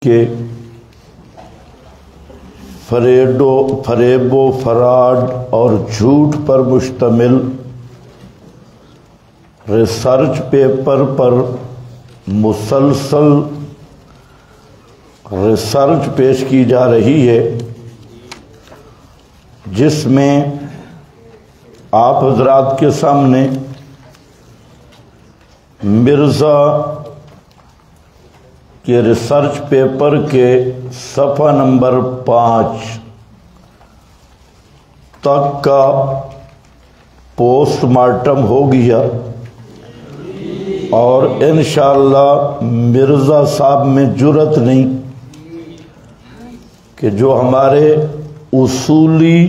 کہ فریب و فراڈ اور جھوٹ پر مشتمل ریسرچ پیپر پر مسلسل ریسرچ پیش کی جا رہی ہے، جس میں آپ حضرات کے سامنے مرزا کے ریسرچ پیپر کے صفحہ نمبر 5 تک کا پوسٹ مارٹم ہو گیا، اور انشاءاللہ مرزا صاحب میں جرأت نہیں کہ جو ہمارے اصولی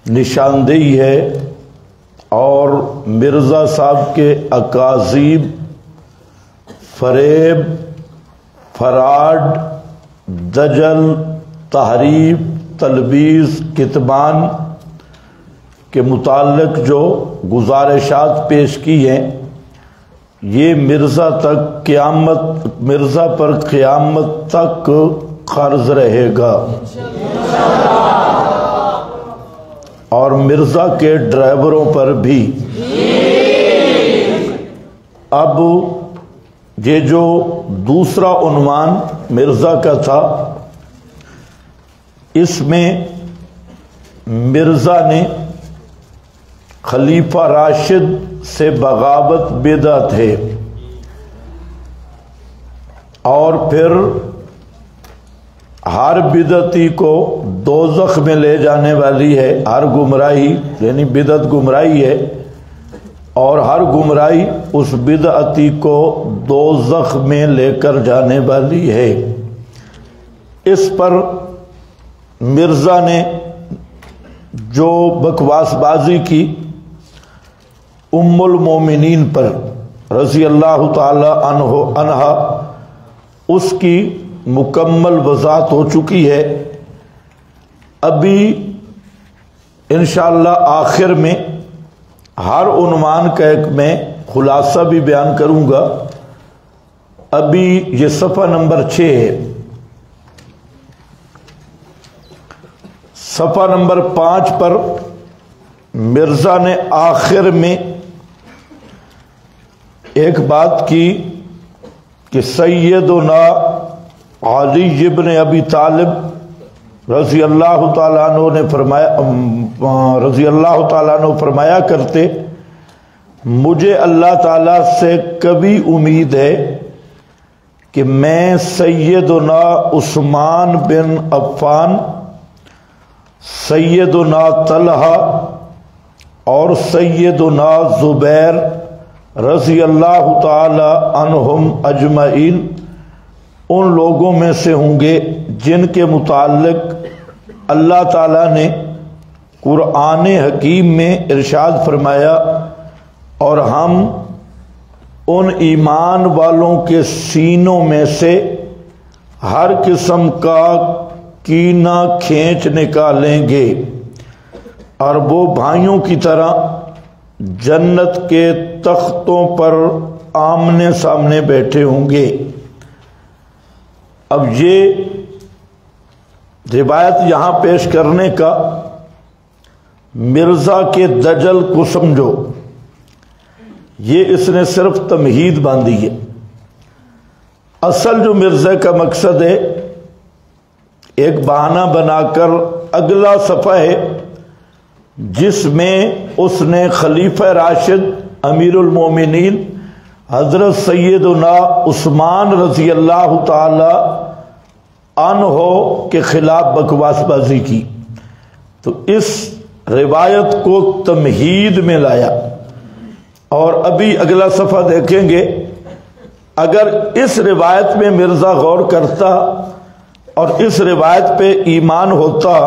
نشاندہی ہے اور مرزا صاحب کے اکاذیب، فریب، فراڈ، دجل، تحریف، تلبیس، کتمان کے متعلق جو گزارشات پیش کی ہیں، یہ مرزا پر قیامت تک قرض رہے گا، اور مرزا کے ڈرائیوروں پر بھی۔ اب یہ جو دوسرا عنوان مرزا کا تھا، اس میں مرزا نے خلیفہ راشد سے بغاوت بدعت ہے، اور پھر ہر بدعتی کو دوزخ میں لے جانے والی ہے، ہر گمراہی یعنی بدعت گمراہی ہے، اور ہر گمراہی اس بدعتی کو دوزخ میں لے کر جانے والی ہے۔ اس پر مرزا نے جو بکواس بازی کی ام المومنین پر رضی اللہ تعالی عنہا، اس کی مکمل وضاحت ہو چکی ہے۔ ابھی انشاءاللہ آخر میں ہر عنوان کا ایک میں خلاصہ بھی بیان کروں گا۔ ابھی یہ صفحہ نمبر 6 ہے۔ صفحہ نمبر 5 پر مرزا نے آخر میں ایک بات کی کہ سیدنا علی ابن ابی طالب رضی اللہ تعالیٰ عنہ فرمایا کرتے، مجھے اللہ تعالیٰ سے کبھی امید ہے کہ میں سیدنا عثمان بن عفان، سیدنا طلحہ اور سیدنا زبیر رضی اللہ تعالی عنہم اجمعین ان لوگوں میں سے ہوں گے جن کے متعلق اللہ تعالیٰ نے قرآن حکیم میں ارشاد فرمایا، اور ہم ان ایمان والوں کے سینوں میں سے ہر قسم کا کینہ کھینچ نکالیں گے، اور وہ بھائیوں کی طرح جنت کے تختوں پر آمنے سامنے بیٹھے ہوں گے۔ اب یہ روایت یہاں پیش کرنے کا مرزا کے دجل کو سمجھو، یہ اس نے صرف تمہید باندھی ہے۔ اصل جو مرزا کا مقصد ہے، ایک بہانہ بنا کر اگلا صفحہ ہے جس میں اس نے خلیفہ راشد امیر المومنین حضرت سیدنا عثمان رضی اللہ تعالی عنہ کے خلاف بکواس بازی کی، تو اس روایت کو تمہید میں لایا۔ اور ابھی اگلا صفحہ دیکھیں گے، اگر اس روایت میں مرزا غور کرتا اور اس روایت پہ ایمان ہوتا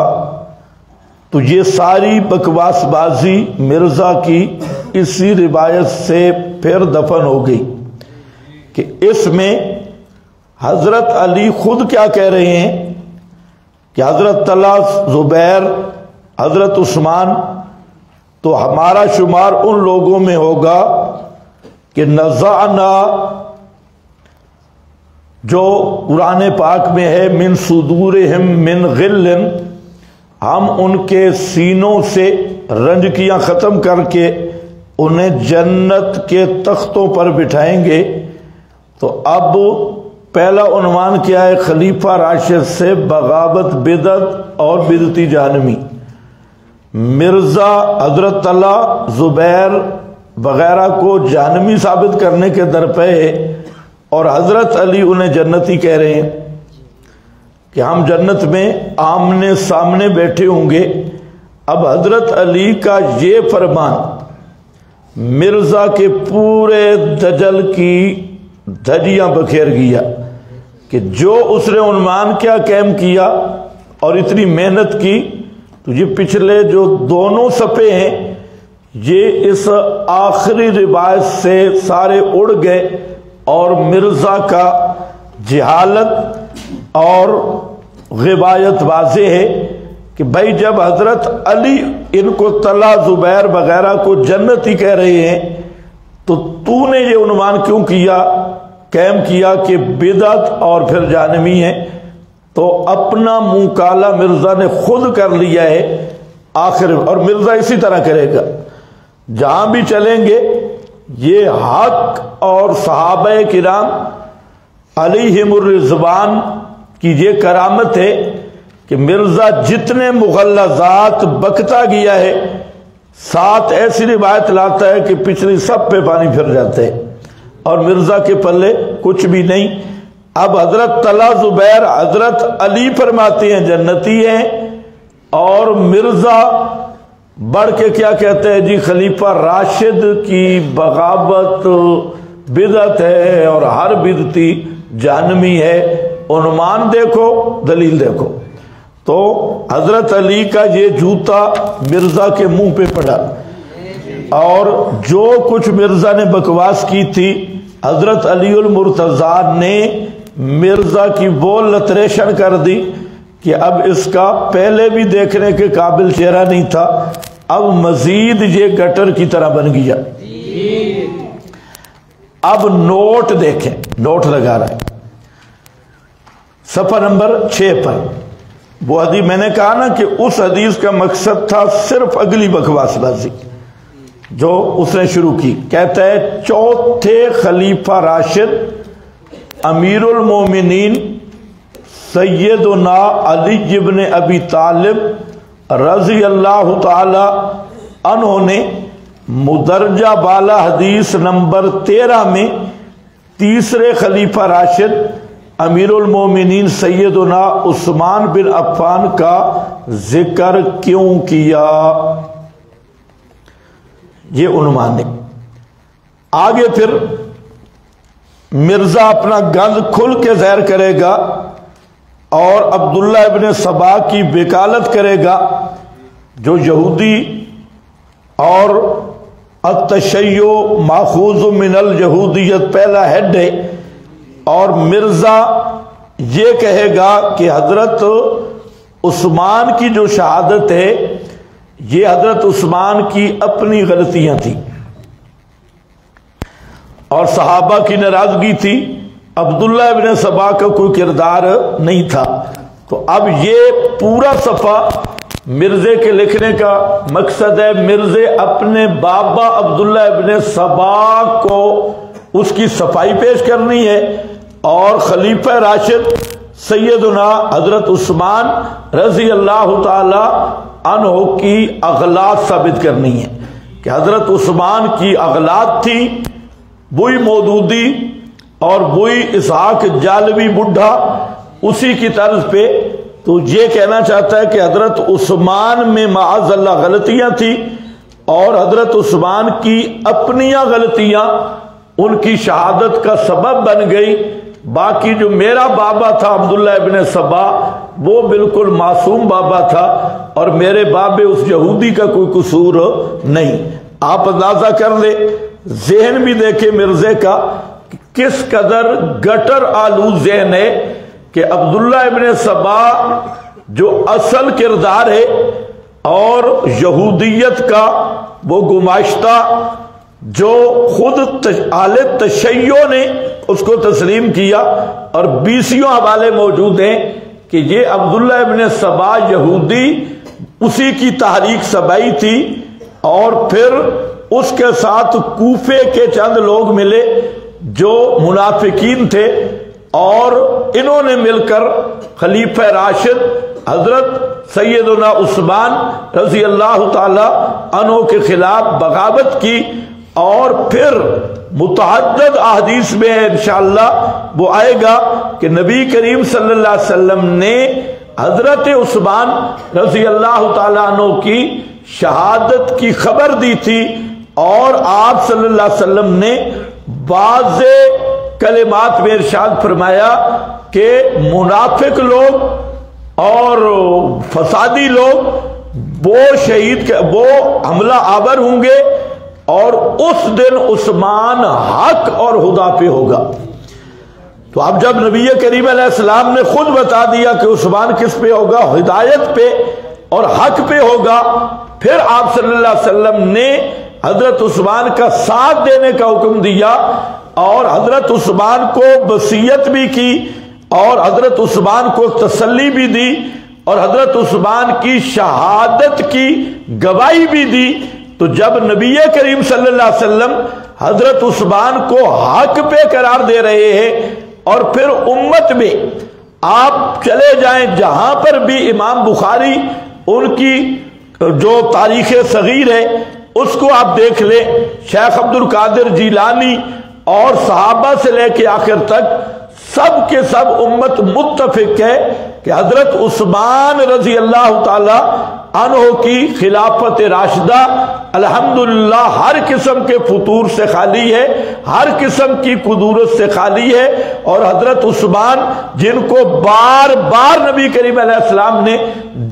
تو یہ ساری بکواس بازی مرزا کی اسی روایت سے پھر دفن ہو گئی، کہ اس میں حضرت علی خود کیا کہہ رہے ہیں کہ حضرت طلحہ، زبیر، حضرت عثمان، تو ہمارا شمار ان لوگوں میں ہوگا کہ نزعنا جو قرآن پاک میں ہے من صدورہم من غل، ہم ان کے سینوں سے رنجکیاں ختم کر کے انہیں جنت کے تختوں پر بٹھائیں گے۔ تو اب پہلا عنوان کیا ہے؟ خلیفہ راشد سے بغاوت بدعت اور بدعتی جہنمی۔ مرزا حضرت اللہ زبیر وغیرہ کو جہنمی ثابت کرنے کے درپے ہے، اور حضرت علی انہیں جنتی کہہ رہے ہیں کہ ہم جنت میں آمنے سامنے بیٹھے ہوں گے۔ اب حضرت علی کا یہ فرمان مرزا کے پورے دجل کی دھجیاں بکھیر گیا کہ جو اس نے عنوان کیا قائم کیا اور اتنی محنت کی، تو یہ پچھلے جو دونوں صفحے ہیں یہ اس آخری روایت سے سارے اڑ گئے، اور مرزا کا جہالت اور غوایت واضح ہے کہ بھائی جب حضرت علی ان کو طلحہ زبیر وغیرہ کو جنتی کہہ رہے ہیں تو نے یہ عنوان کیوں کیا قائم کیا کہ بدعت اور پھر جہنمی ہے؟ تو اپنا منہ کالا مرزا نے خود کر لیا ہے آخر، اور مرزا اسی طرح کرے گا جہاں بھی چلیں گے۔ یہ حق اور صحابہ کرام علیہم الرضوان کی یہ کرامت ہے کہ مرزا جتنے مغلظات بکتا گیا ہے، ساتھ ایسی روایت لاتا ہے کہ پچھلی سب پہ پانی پھر جاتے ہیں، اور مرزا کے پلے کچھ بھی نہیں۔ اب حضرت طلحہ زبیر حضرت علی فرماتے ہیں جنتی ہیں، اور مرزا بڑھ کے کیا کہتے ہیں؟ جی خلیفہ راشد کی بغاوت بدعت ہے اور ہر بدعتی جہنمی ہے۔ عنوان دیکھو، دلیل دیکھو۔ تو حضرت علی کا یہ جوتا مرزا کے منہ پہ پڑا، اور جو کچھ مرزا نے بکواس کی تھی حضرت علی المرتضیٰ نے مرزا کی وہ لتریشن کر دی کہ اب اس کا پہلے بھی دیکھنے کے قابل چہرہ نہیں تھا، اب مزید یہ گٹر کی طرح بن گیا۔ اب نوٹ دیکھیں، نوٹ لگا رہا ہے صفحہ نمبر 6 پر۔ وہ حدیث میں نے کہا نا کہ اس حدیث کا مقصد تھا صرف اگلی بکواس بازی جو اس نے شروع کی۔ کہتا ہے چوتھے خلیفہ راشد امیر المومنین سیدنا علی بن ابی طالب رضی اللہ تعالی عنہ نے مدرجہ بالا حدیث نمبر 13 میں تیسرے خلیفہ راشد امیر المومنین سیدنا عثمان بن عفان کا ذکر کیوں کیا؟ یہ عنوان ہے۔ آگے پھر مرزا اپنا گند کھل کے ظاہر کرے گا اور عبداللہ ابن سبا کی وکالت کرے گا، جو یہودی اور التشیع ماخوذ من الجہودیت پہلا ہیڈ ہے، اور مرزا یہ کہے گا کہ حضرت عثمان کی جو شہادت ہے یہ حضرت عثمان کی اپنی غلطیاں تھیں اور صحابہ کی ناراضگی تھی، عبداللہ ابن سبا کا کوئی کردار نہیں تھا۔ تو اب یہ پورا صفحہ مرزے کے لکھنے کا مقصد ہے مرزے اپنے بابا عبداللہ ابن سبا کو اس کی صفائی پیش کرنی ہے، اور خلیفہ راشد سیدنا حضرت عثمان رضی اللہ تعالی عنہ کی اغلاط ثابت کرنی ہے کہ حضرت عثمان کی اغلاط تھی، وہی مودودی اور وہی اسحاق جالوی بڈھا اسی کی طرز پہ۔ تو یہ کہنا چاہتا ہے کہ حضرت عثمان میں معاذ اللہ غلطیاں تھی، اور حضرت عثمان کی اپنیاں غلطیاں ان کی شہادت کا سبب بن گئی۔ باقی جو میرا بابا تھا عبداللہ ابن سبا وہ بالکل معصوم بابا تھا، اور میرے بابے اس یہودی کا کوئی قصور نہیں۔ آپ اندازہ کر لیں، ذہن بھی دیکھیں مرزے کا کس قدر گٹر آلود ذہن ہے کہ عبداللہ ابن سبا جو اصل کردار ہے اور یہودیت کا وہ گماشتہ جو خود اہل تشیع نے اس کو تسلیم کیا، اور 20 حوالے موجود ہیں کہ یہ عبداللہ ابن سبا یہودی اسی کی تحریک سبائی تھی، اور پھر اس کے ساتھ کوفے کے چند لوگ ملے جو منافقین تھے، اور انہوں نے مل کر خلیفہ راشد حضرت سیدنا عثمان رضی اللہ تعالی عنہ کے خلاف بغاوت کی، اور پھر متعدد احادیث میں انشاءاللہ وہ آئے گا کہ نبی کریم صلی اللہ علیہ وسلم نے حضرت عثمان رضی اللہ تعالیٰ عنہ کی شہادت کی خبر دی تھی، اور آپ صلی اللہ علیہ وسلم نے واضح کلمات میں ارشاد فرمایا کہ منافق لوگ اور فسادی لوگ وہ حملہ آور ہوں گے، اور اس دن عثمان حق اور ہدا پہ ہوگا۔ تو اب جب نبی کریم علیہ السلام نے خود بتا دیا کہ عثمان کس پہ ہوگا، ہدایت پہ اور حق پہ ہوگا، پھر آپ صلی اللہ علیہ وسلم نے حضرت عثمان کا ساتھ دینے کا حکم دیا، اور حضرت عثمان کو وصیت بھی کی، اور حضرت عثمان کو تسلی بھی دی، اور حضرت عثمان کی شہادت کی گواہی بھی دی۔ تو جب نبی کریم صلی اللہ علیہ وسلم حضرت عثمان کو حق پہ قرار دے رہے ہیں، اور پھر امت میں آپ چلے جائیں جہاں پر بھی امام بخاری ان کی جو تاریخ صغیر ہے اس کو آپ دیکھ لیں، شیخ عبد القادر جیلانی اور صحابہ سے لے کے آخر تک سب کے سب امت متفق ہے کہ حضرت عثمان رضی اللہ تعالی عنہ کی خلافت راشدہ الحمدللہ ہر قسم کے فتور سے خالی ہے، ہر قسم کی قدورت سے خالی ہے، اور حضرت عثمان جن کو بار بار نبی کریم علیہ السلام نے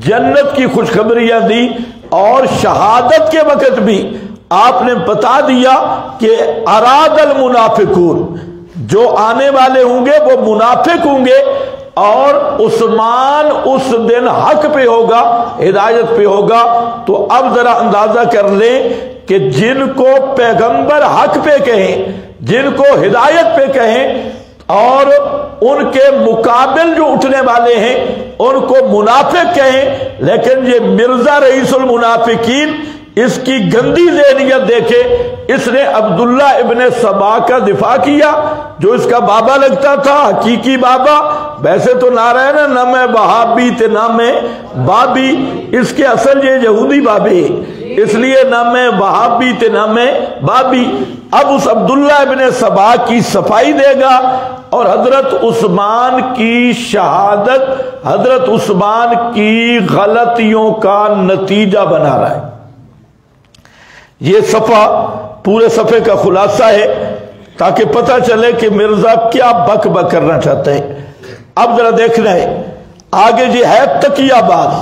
جنت کی خوشخبریاں دی، اور شہادت کے وقت بھی آپ نے بتا دیا کہ اراد المنافقون، جو آنے والے ہوں گے وہ منافق ہوں گے، اور عثمان اس دن حق پہ ہوگا، ہدایت پہ ہوگا۔ تو اب ذرا اندازہ کر لیں کہ جن کو پیغمبر حق پہ کہیں، جن کو ہدایت پہ کہیں، اور ان کے مقابل جو اٹھنے والے ہیں ان کو منافق کہیں، لیکن یہ مرزا رئیس المنافقین اس کی گندی ذہنیت دیکھے، اس نے عبداللہ ابن سبا کا دفاع کیا جو اس کا بابا لگتا تھا، حقیقی بابا، ویسے تو نعرہ ہے نا، نہ میں وہابی تے نہ میں بابی، اس کے اصل یہ یہودی بابے، اس لیے نہ میں وہابی تے نہ میں بابی۔ اب اس عبداللہ ابن سبا کی صفائی دے گا، اور حضرت عثمان کی شہادت حضرت عثمان کی غلطیوں کا نتیجہ بنا رہا ہے۔ یہ صفحہ پورے صفحے کا خلاصہ ہے تاکہ پتہ چلے کہ مرزا کیا بک بک کرنا چاہتے ہیں۔ اب ذرا دیکھنا ہے آگے جی ہے تقیہ باز،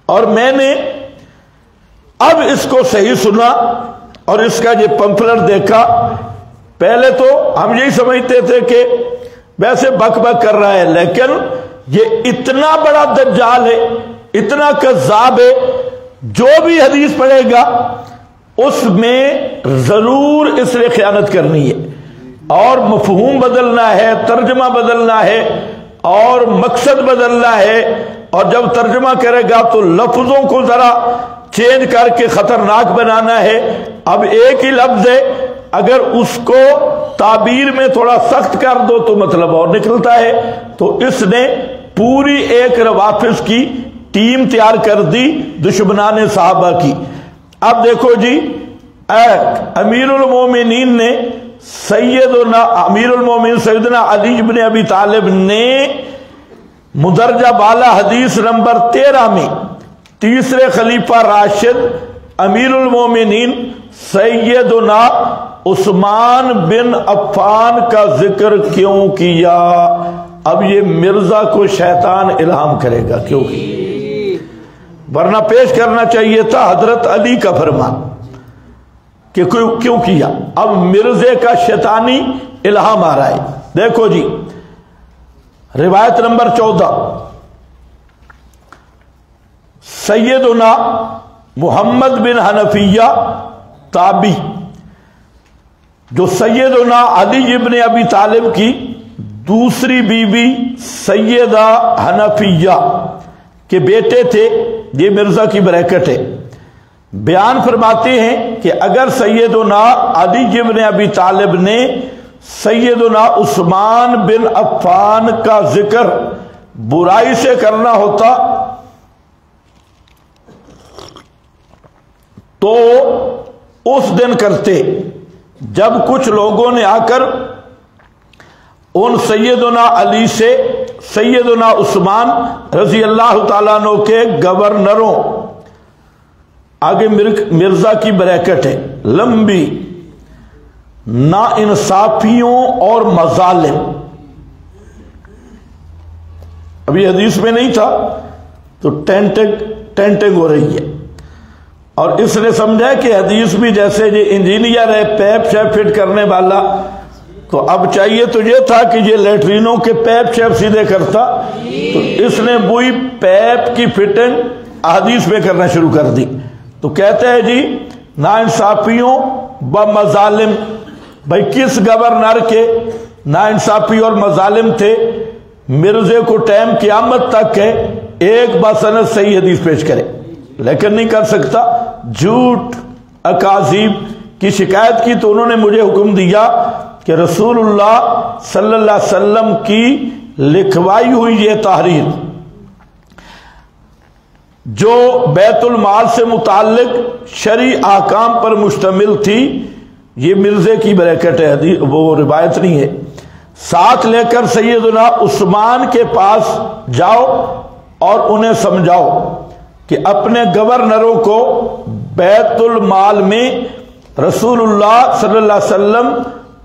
اور میں نے اب اس کو صحیح سنا اور اس کا یہ پمفلٹ دیکھا۔ پہلے تو ہم یہی سمجھتے تھے کہ ویسے بک بک کر رہا ہے، لیکن یہ اتنا بڑا دجال ہے، اتنا کذاب ہے، جو بھی حدیث پڑھے گا اس میں ضرور اس نے خیانت کرنی ہے، اور مفہوم بدلنا ہے، ترجمہ بدلنا ہے، اور مقصد بدلنا ہے، اور جب ترجمہ کرے گا تو لفظوں کو ذرا چینج کر کے خطرناک بنانا ہے۔ اب ایک ہی لفظ ہے، اگر اس کو تعبیر میں تھوڑا سخت کر دو تو مطلب اور نکلتا ہے، تو اس نے پوری ایک روافظ کی ٹیم تیار کر دی دشمنان صحابہ کی۔ اب دیکھو جی، امیر المومنین نے امیر المومنین سیدنا علی بن ابی طالب نے مدرجہ بالا حدیث نمبر 13 میں تیسرے خلیفہ راشد امیر المومنین سیدنا عثمان بن عفان کا ذکر کیوں کیا؟ اب یہ مرزا کو شیطان الہام کرے گا، کیوں کی؟ ورنہ پیش کرنا چاہیے تھا حضرت علی کا فرمان کہ کیوں کیا؟ اب مرزے کا شیطانی الہام آ رہا ہے۔ دیکھو جی روایت نمبر 14، سیدنا محمد بن حنفیہ تابی جو سیدنا علی ابن ابی طالب کی دوسری بیوی سیدہ حنفیہ کے بیٹے تھے، یہ مرزا کی بریکٹ ہے، بیان فرماتے ہیں کہ اگر سیدنا علی ابن ابی طالب نے سیدنا عثمان بن عفان کا ذکر برائی سے کرنا ہوتا تو اس دن کرتے جب کچھ لوگوں نے آ کر ان سیدنا علی سے سیدنا عثمان رضی اللہ تعالیٰ عنہ کے گورنروں، آگے مرزا کی بریکٹ ہے، لمبی، نا انصافیوں اور مظالم، ابھی حدیث میں نہیں تھا تو ٹینٹنگ ہو رہی ہے، اور اس نے سمجھا کہ حدیث بھی جیسے یہ انجینئر ہے پیپ شیپ فٹ کرنے والا، تو اب چاہیے تو یہ تھا کہ یہ لیٹرینوں کے پیپ شیپ سیدھے کرتا، تو اس نے وہی پیپ کی فٹنگ حدیث میں کرنا شروع کر دی۔ تو کہتے ہیں جی ناانصافیوں و مظالم، بھائی کس گورنر کے ناانصافی اور مظالم تھے؟ مرزے کو ٹائم قیامت تک ہے ایک بسند صحیح حدیث پیش کرے، لیکن نہیں کر سکتا، جھوٹ اکاذیب کی شکایت کی تو انہوں نے مجھے حکم دیا کہ رسول اللہ صلی اللہ علیہ وسلم کی لکھوائی ہوئی یہ تحریر جو بیت المال سے متعلق شرعی احکام پر مشتمل تھی، یہ مرزے کی بریکٹ ہے، وہ روایت نہیں ہے، ساتھ لے کر سیدنا عثمان کے پاس جاؤ اور انہیں سمجھاؤ کہ اپنے گورنروں کو بیت المال میں رسول اللہ صلی اللہ علیہ وسلم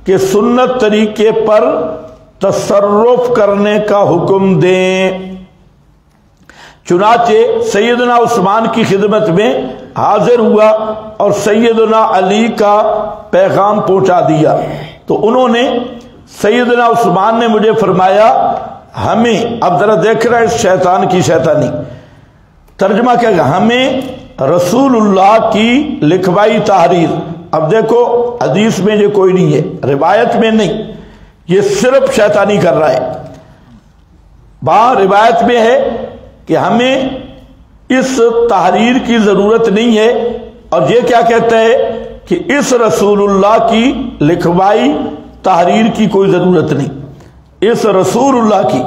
کے سنت طریقے پر تصرف کرنے کا حکم دیں۔ چنانچہ سیدنا عثمان کی خدمت میں حاضر ہوا اور سیدنا علی کا پیغام پہنچا دیا، تو انہوں نے سیدنا عثمان نے مجھے فرمایا ہمیں، اب ذرا دیکھ رہا ہے اس شیطان کی شیطانی، ترجمہ کیا گا، ہمیں رسول اللہ کی لکھوائی تحریر، اب دیکھو حدیث میں یہ کوئی نہیں ہے، روایت میں نہیں، یہ صرف شیطانی کر رہا ہے، وہاں روایت میں ہے کہ ہمیں اس تحریر کی ضرورت نہیں ہے، اور یہ کیا کہتا ہے کہ اس رسول اللہ کی لکھوائی تحریر کی کوئی ضرورت نہیں، اس رسول اللہ کی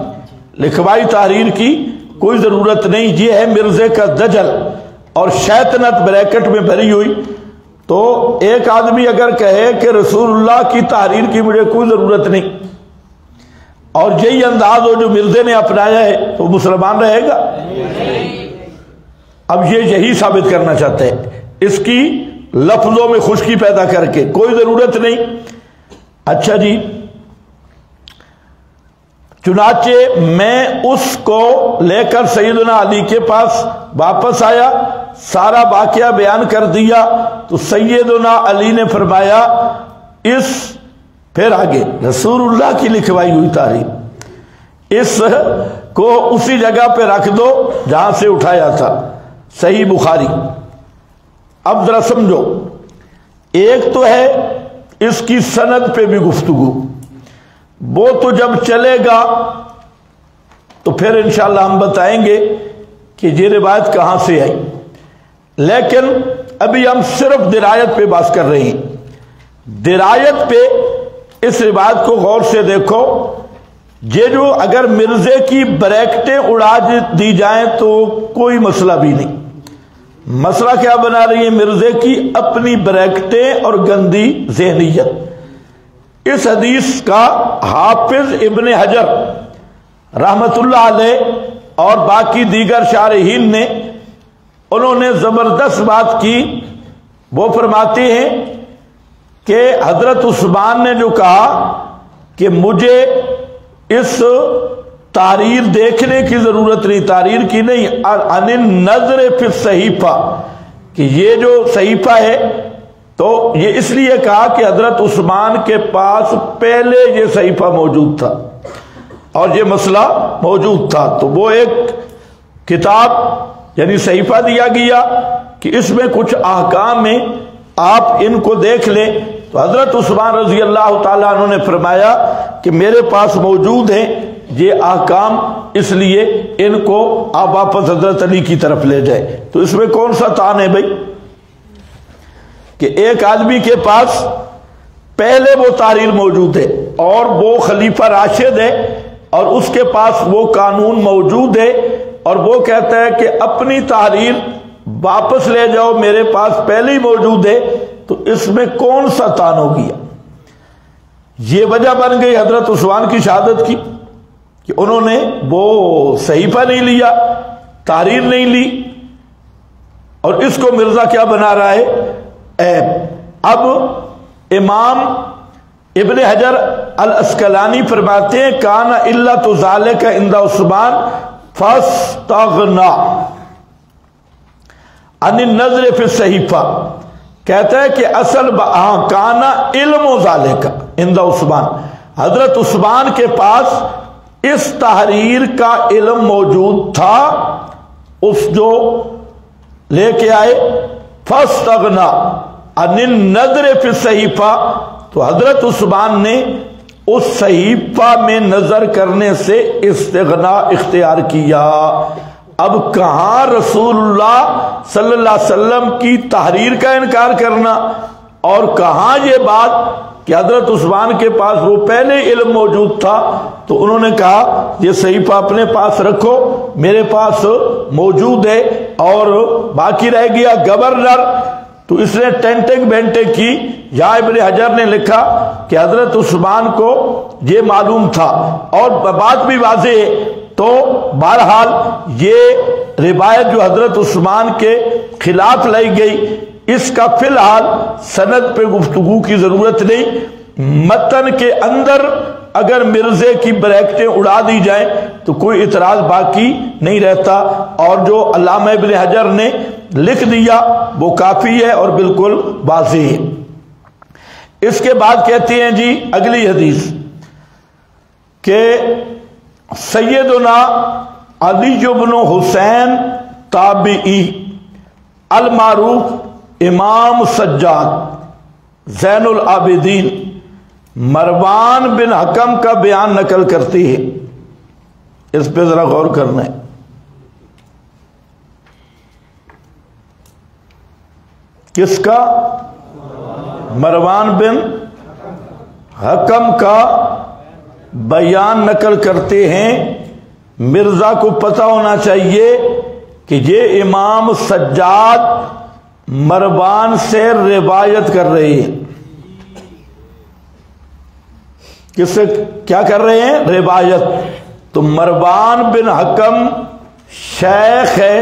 لکھوائی تحریر کی کوئی ضرورت نہیں، یہ ہے مرزے کا دجل اور شیطنت بریکٹ میں بھری ہوئی۔ تو ایک آدمی اگر کہے کہ رسول اللہ کی تحریر کی مجھے کوئی ضرورت نہیں، اور یہی انداز ہو جو مرزے نے اپنایا ہے، تو مسلمان رہے گا؟ اب یہ یہی ثابت کرنا چاہتے ہیں، اس کی لفظوں میں خشکی پیدا کر کے کوئی ضرورت نہیں۔ اچھا جی، چنانچہ میں اس کو لے کر سیدنا علی کے پاس واپس آیا، سارا واقعہ بیان کر دیا، تو سیدنا علی نے فرمایا پھر آگے رسول اللہ کی لکھوائی ہوئی تحریر، اس کو اسی جگہ پہ رکھ دو جہاں سے اٹھایا تھا، صحیح بخاری۔ اب ذرا سمجھو، ایک تو ہے اس کی سند پہ بھی گفتگو، وہ تو جب چلے گا تو پھر انشاءاللہ ہم بتائیں گے کہ یہ روایت کہاں سے آئی، لیکن ابھی ہم صرف درایت پہ بات کر رہے ہیں۔ درایت پہ اس روایت کو غور سے دیکھو، یہ جو اگر مرزے کی بریکٹیں اڑا دی جائیں تو کوئی مسئلہ بھی نہیں، مسئلہ کیا بنا رہی ہے مرزے کی اپنی بریکٹیں اور گندی ذہنیت۔ اس حدیث کا حافظ ابن حجر رحمت اللہ علیہ اور باقی دیگر شارحین نے انہوں نے زبردست بات کی، وہ فرماتے ہیں کہ حضرت عثمان نے جو کہا کہ مجھے اس تحریر دیکھنے کی ضرورت نہیں، تحریر کی نہیں، عن النظر فی الصحیفہ، کہ یہ جو صحیفہ ہے، تو یہ اس لیے کہا کہ حضرت عثمان کے پاس پہلے یہ صحیفہ موجود تھا اور یہ مسئلہ موجود تھا، تو وہ ایک کتاب یعنی صحیفہ دیا گیا کہ اس میں کچھ احکام ہیں، آپ ان کو دیکھ لیں، تو حضرت عثمان رضی اللہ تعالیٰ عنہ نے فرمایا کہ میرے پاس موجود ہیں یہ احکام، اس لیے ان کو آپ واپس حضرت علی کی طرف لے جائے۔ تو اس میں کون سا طعن ہے بھائی کہ ایک آدمی کے پاس پہلے وہ تحریر موجود ہے اور وہ خلیفہ راشد ہے اور اس کے پاس وہ قانون موجود ہے اور وہ کہتا ہے کہ اپنی تحریر واپس لے جاؤ، میرے پاس پہلے ہی موجود ہے، تو اس میں کون سا طعن ہو گیا؟ یہ وجہ بن گئی حضرت عثمان کی شہادت کی کہ انہوں نے وہ صحیفہ نہیں لیا، تحریر نہیں لی، اور اس کو مرزا کیا بنا رہا ہے؟ عیب۔ اب امام ابن حجر الاسقلانی فرماتے ہیں کان علت ذالک عند عثمان فاستغنا عن النظر فی الصحیفہ، کہتا ہے کہ اصل کانا علم ذالک عند عثمان، حضرت عثمان کے پاس اس تحریر کا علم موجود تھا، اس جو لے کے آئے فاستغنا عن النظر فی الصحیفہ، تو حضرت عثمان نے اس صحیفہ میں نظر کرنے سے استغنا اختیار کیا۔ اب کہاں رسول اللہ صلی اللہ علیہ وسلم کی تحریر کا انکار کرنا اور کہاں یہ بات کہ حضرت عثمان کے پاس وہ پہلے علم موجود تھا، تو انہوں نے کہا یہ صحیفہ اپنے پاس رکھو، میرے پاس موجود ہے، اور باقی رہ گیا گورنر، تو اس نے ٹینٹنگ بینٹنگ کی۔ یہاں ابن حجر نے لکھا کہ حضرت عثمان کو یہ معلوم تھا اور بات بھی واضح ہے، تو بہرحال یہ روایت جو حضرت عثمان کے خلاف لائی گئی، اس کا فی الحال سند پہ گفتگو کی ضرورت نہیں، متن کے اندر اگر مرزے کی بریکٹیں اڑا دی جائیں تو کوئی اعتراض باقی نہیں رہتا، اور جو علامہ ابن حجر نے لکھ دیا وہ کافی ہے اور بالکل واضح ہے۔ اس کے بعد کہتے ہیں جی اگلی حدیث کہ سیدنا علی بن حسین تابعی المعروف امام سجاد زین العابدین مروان بن حکم کا بیان نقل کرتی ہے، اس پہ ذرا غور کرنا ہے۔ کس کا؟ مروان بن حکم کا بیان نقل کرتے ہیں۔ مرزا کو پتہ ہونا چاہیے کہ یہ امام سجاد مروان سے روایت کر رہے ہیں۔ کس سے کیا کر رہے ہیں؟ روایت۔ تو مروان بن حکم شیخ ہے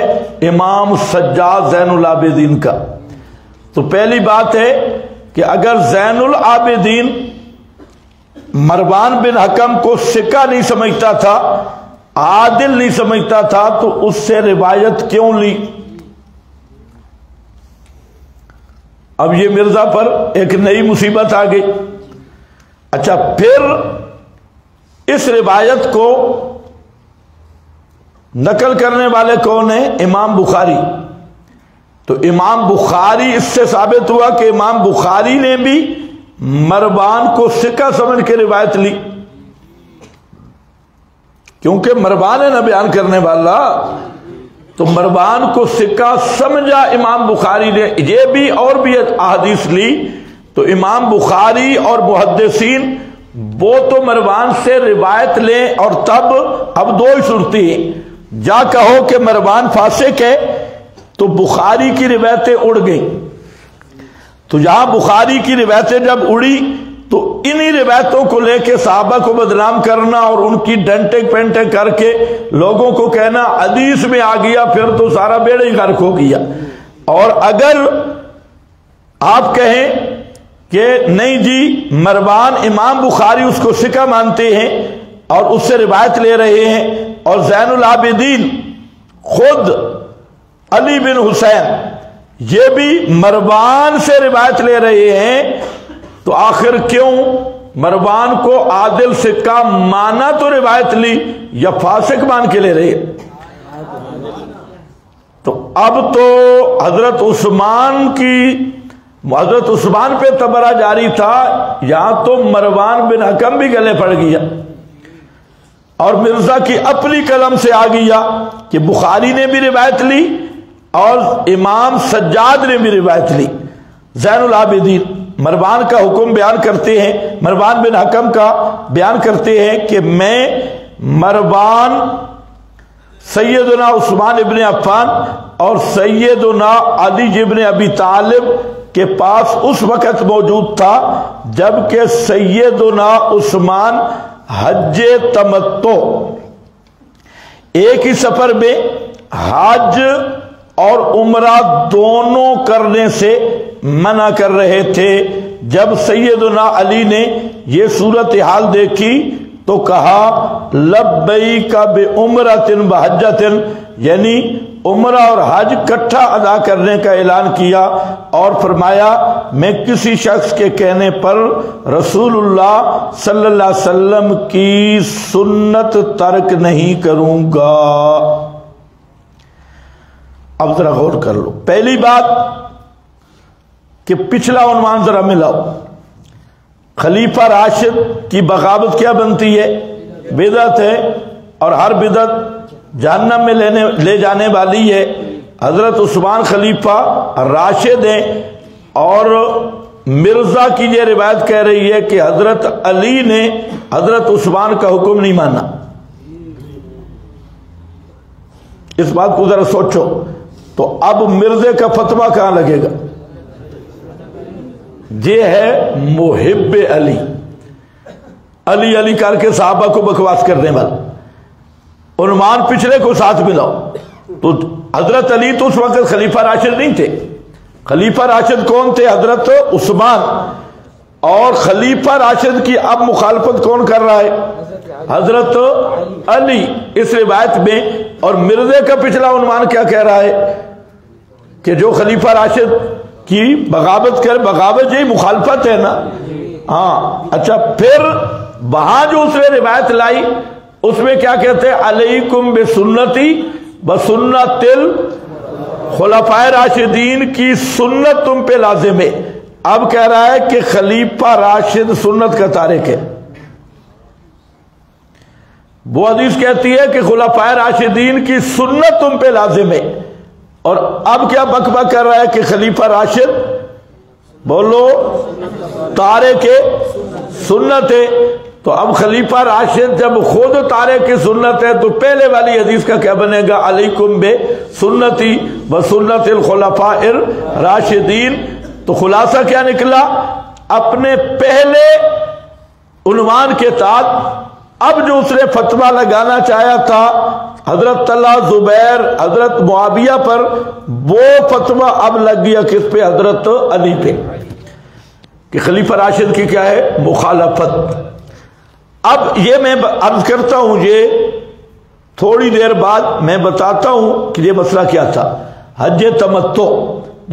امام سجاد زین العابدین کا۔ تو پہلی بات ہے کہ اگر زین العابدین مروان بن حکم کو ثقہ نہیں سمجھتا تھا، عادل نہیں سمجھتا تھا، تو اس سے روایت کیوں لی؟ اب یہ مرزا پر ایک نئی مصیبت آ گئی۔ اچھا، پھر اس روایت کو نقل کرنے والے کون ہیں؟ امام بخاری۔ تو امام بخاری، اس سے ثابت ہوا کہ امام بخاری نے بھی مروان کو ثقہ سمجھ کے روایت لی، کیونکہ مروان ہے نا بیان کرنے والا، تو مروان کو ثقہ سمجھا امام بخاری نے۔ یہ بھی اور بھی احادیث لی، تو امام بخاری اور محدثین وہ تو مروان سے روایت لیں، اور تب اب دو ہی صورتی ہیں، یا کہو کہ مروان فاسق ہے تو بخاری کی روایتیں اڑ گئیں، تو یہاں بخاری کی روایتیں جب اڑی تو انہی روایتوں کو لے کے صحابہ کو بدنام کرنا اور ان کی ڈنٹنگ پینٹنگ کر کے لوگوں کو کہنا حدیث میں آ گیا، پھر تو سارا بیڑا ہی غرق ہو گیا۔ اور اگر آپ کہیں کہ نہیں جی مروان امام بخاری اس کو ثقہ مانتے ہیں اور اس سے روایت لے رہے ہیں، اور زین العابدین خود علی بن حسین یہ بھی مروان سے روایت لے رہے ہیں، تو آخر کیوں مروان کو عادل ثقہ مانا تو روایت لی، یا فاسق مان کے لے رہے ہیں؟ تو اب تو حضرت عثمان کی حضرت عثمان پہ تبرہ جاری تھا، یہاں تو مروان بن حکم بھی گلے پڑ گیا اور مرزا کی اپنی قلم سے آ گیا کہ بخاری نے بھی روایت لی اور امام سجاد نے بھی روایت لی۔ زین العابدین مروان کا حکم بیان کرتے ہیں، مروان بن حکم کا بیان کرتے ہیں کہ میں مروان سیدنا عثمان ابن عفان اور سیدنا علی ابن ابی طالب کے پاس اس وقت موجود تھا جبکہ سیدنا عثمان حج تمتع ایک ہی سفر میں حج اور عمرہ دونوں کرنے سے منع کر رہے تھے۔ جب سیدنا علی نے یہ صورتحال دیکھی تو کہا لبیک بعمرۃ وحجۃ، یعنی عمرہ اور حج کٹھا ادا کرنے کا اعلان کیا اور فرمایا میں کسی شخص کے کہنے پر رسول اللہ صلی اللہ علیہ وسلم کی سنت ترک نہیں کروں گا۔ اب ذرا غور کر لو، پہلی بات کہ پچھلا عنوان ذرا ملاؤ، خلیفہ راشد کی بغاوت کیا بنتی ہے؟ بدعت ہے، اور ہر بدعت جہنم میں لے جانے والی ہے۔ حضرت عثمان خلیفہ راشد ہیں اور مرزا کی یہ روایت کہہ رہی ہے کہ حضرت علی نے حضرت عثمان کا حکم نہیں مانا۔ اس بات کو ذرا سوچو، تو اب مرزے کا فتویٰ کہاں لگے گا؟ یہ ہے محب علی، علی علی کر کے صحابہ کو بکواس کرنے والا۔ عنوان پچھلے کو ساتھ ملاؤ، تو حضرت علی تو اس وقت خلیفہ راشد نہیں تھے۔ خلیفہ راشد کون تھے؟ حضرت عثمان، اور خلیفہ راشد کی اب مخالفت کون کر رہا ہے؟ حضرت علی اس روایت میں۔ اور مرزے کا پچھلا عنوان کیا کہہ رہا ہے؟ کہ جو خلیفہ راشد کی بغاوت کر، بغاوت یہی مخالفت ہے نا؟ ہاں اچھا، پھر وہاں جو اس نے روایت لائی اس میں کیا کہتے ہیں؟ علیکم بسنتی بسنت الخلفاء راشدین کی سنت تم پہ لازم ہے۔ اب کہہ رہا ہے کہ خلیفہ راشد سنت کا تارک ہے۔ وہ حدیث کہتی ہے کہ خلفاء راشدین کی سنت تم پہ لازم ہے، اور اب کیا بک بک کر رہا ہے کہ خلیفہ راشد بولو تارک سنت ہے۔ تو اب خلیفہ راشد جب خود تارک سنت ہے تو پہلے والی حدیث کا کیا بنے گا؟ علیکم بے سنتی و سنت الخلفاء الراشدین۔ تو خلاصہ کیا نکلا؟ اپنے پہلے عنوان کے تحت اب جو اس نے فتویٰ لگانا چاہا تھا حضرت طلحہ زبیر حضرت معاویہ پر، وہ فتویٰ اب لگ گیا کس پہ؟ حضرت علی پہ، کہ خلیفہ راشد کی کیا ہے؟ مخالفت۔ اب یہ میں عرض کرتا ہوں، یہ تھوڑی دیر بعد میں بتاتا ہوں کہ یہ مسئلہ کیا تھا۔ حج تمتع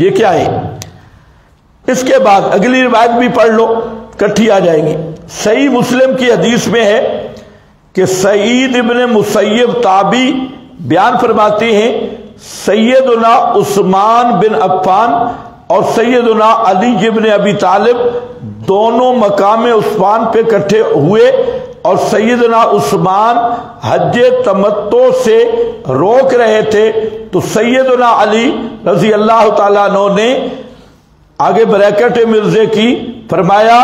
یہ کیا ہے؟ اس کے بعد اگلی روایت بھی پڑھ لو، کٹھی آ جائیں گی۔ صحیح مسلم کی حدیث میں ہے کہ سعید ابن مسیب تابعی بیان فرماتے ہیں سیدنا عثمان بن عفان اور سیدنا علی ابن ابی طالب دونوں مقام عثمان پہ اکٹھے ہوئے اور سیدنا عثمان حج تمتع سے روک رہے تھے، تو سیدنا علی رضی اللہ تعالیٰ عنہ نے آگے بریکٹ مرزے کی فرمایا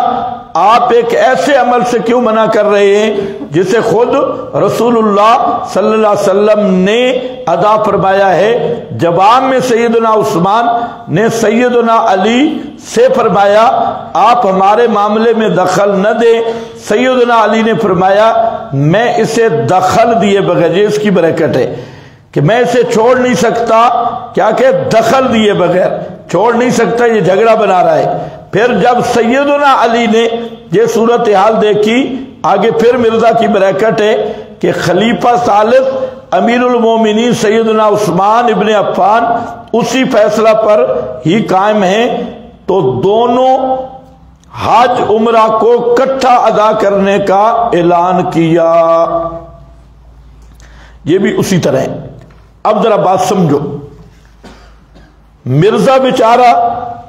آپ ایک ایسے عمل سے کیوں منع کر رہے ہیں جسے خود رسول اللہ صلی اللہ علیہ وسلم نے ادا فرمایا ہے؟ جواب میں سیدنا عثمان نے سیدنا علی سے فرمایا آپ ہمارے معاملے میں دخل نہ دیں۔ سیدنا علی نے فرمایا میں اسے دخل دیے بغیر، یہ اس کی بریکٹ ہے کہ میں اسے چھوڑ نہیں سکتا، کیا کہ دخل دیے بغیر چھوڑ نہیں سکتا، یہ جھگڑا بنا رہا ہے۔ پھر جب سیدنا علی نے یہ صورتحال دیکھی، آگے پھر مرزا کی بریکٹ ہے کہ خلیفہ ثالث امیر المومنین سیدنا عثمان ابن عفان اسی فیصلہ پر ہی قائم ہیں، تو دونوں حج عمرہ کو اکٹھا ادا کرنے کا اعلان کیا۔ یہ بھی اسی طرح ہے۔ اب ذرا بات سمجھو، مرزا بیچارہ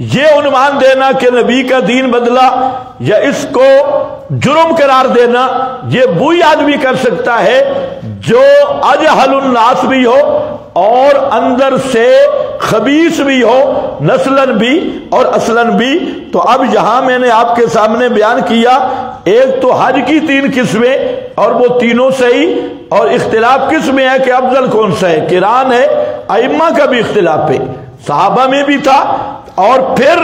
یہ عنوان دینا کہ نبی کا دین بدلا یا اس کو جرم قرار دینا، یہ وہی آدمی کر سکتا ہے جو اجہل الناس بھی ہو اور اندر سے خبیث بھی ہو، نسلاً بھی اور اصلاً بھی۔ تو اب یہاں میں نے آپ کے سامنے بیان کیا، ایک تو حج کی 3 قسمیں اور وہ تینوں صحیح، اور اختلاف کس میں ہے کہ افضل کون سا ہے، قران ہے، ائمہ کا بھی اختلاف ہے، صحابہ میں بھی تھا۔ اور پھر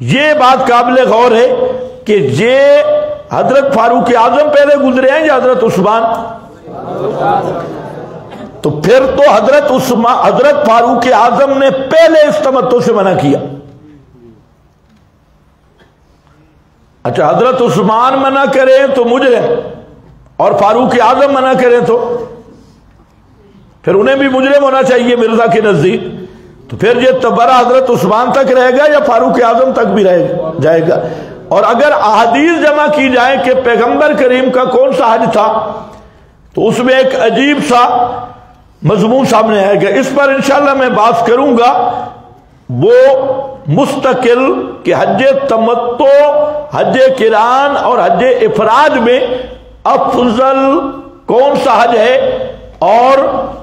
یہ بات قابل غور ہے کہ یہ حضرت فاروق اعظم پہلے گزرے ہیں یا حضرت عثمان؟ تو پھر تو حضرت فاروق اعظم نے پہلے اس تمتع سے منع کیا۔ اچھا، حضرت عثمان منع کریں تو مجرم اور فاروق اعظم منع کریں تو پھر انہیں بھی مجرم ہونا چاہیے مرزا کے نزدیک۔ تو پھر یہ تبرہ حضرت عثمان تک رہے گا یا فاروق اعظم تک بھی جائے گا؟ اور اگر احادیث جمع کی جائیں کہ پیغمبر کریم کا کون سا حج تھا تو اس میں ایک عجیب سا مضمون سامنے آئے گا۔ اس پر انشاءاللہ میں بات کروں گا، وہ مستقل کہ حج تمتع، حج قران اور حج افراد میں افضل کون سا حج ہے، اور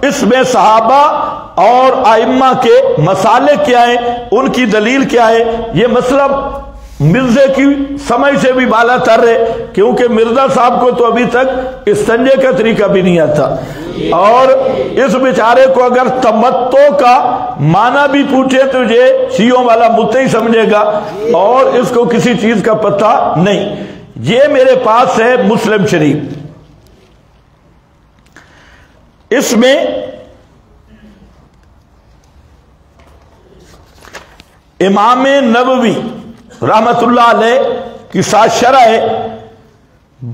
اس میں صحابہ اور ائمہ کے مسالک کیا ہیں، ان کی دلیل کیا ہے۔ یہ مسئلہ مرزے کی سمجھ سے بھی بالا تر ہے، کیونکہ مرزا صاحب کو تو ابھی تک استنجے کا طریقہ بھی نہیں آتا، اور اس بیچارے کو اگر تمتع کا معنی بھی پوچھے تو یہ شیعوں والا متعی سمجھے گا، اور اس کو کسی چیز کا پتہ نہیں۔ یہ میرے پاس ہے مسلم شریف، اس میں امام نووی رحمت اللہ علیہ کی ساتھ شرح ہے،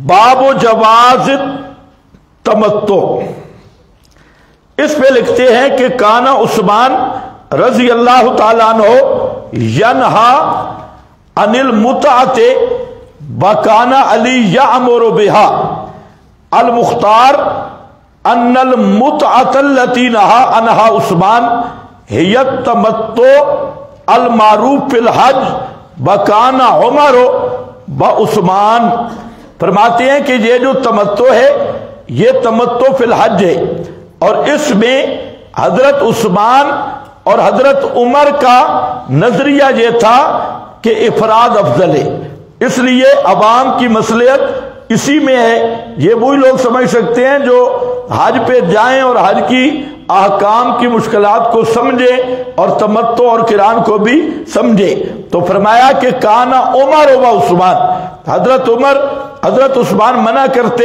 باب و جواز تمتع۔ اس پہ لکھتے ہیں کہ کانا عثمان رضی اللہ تعالیٰ عنہ ینہا عن المتعۃ وکانا علی یأمر بہا، المختار ان المتعۃ التی نہا عنہا عثمان ہی التمتع المعروف فی الحج وکانا عمر وعثمان۔ فرماتے ہیں کہ یہ جو تمتع ہے یہ تمتع فی الحج ہے، اور اس میں حضرت عثمان اور حضرت عمر کا نظریہ یہ تھا کہ افراد افضل ہے، اس لیے عوام کی مصلحت اسی میں ہے۔ یہ وہی لوگ سمجھ سکتے ہیں جو حج پہ جائیں اور حج کی احکام کی مشکلات کو سمجھیں اور تمتع اور قران کو بھی سمجھیں۔ تو فرمایا کہ کانا عمر و عثمان، حضرت عمر حضرت عثمان منع کرتے،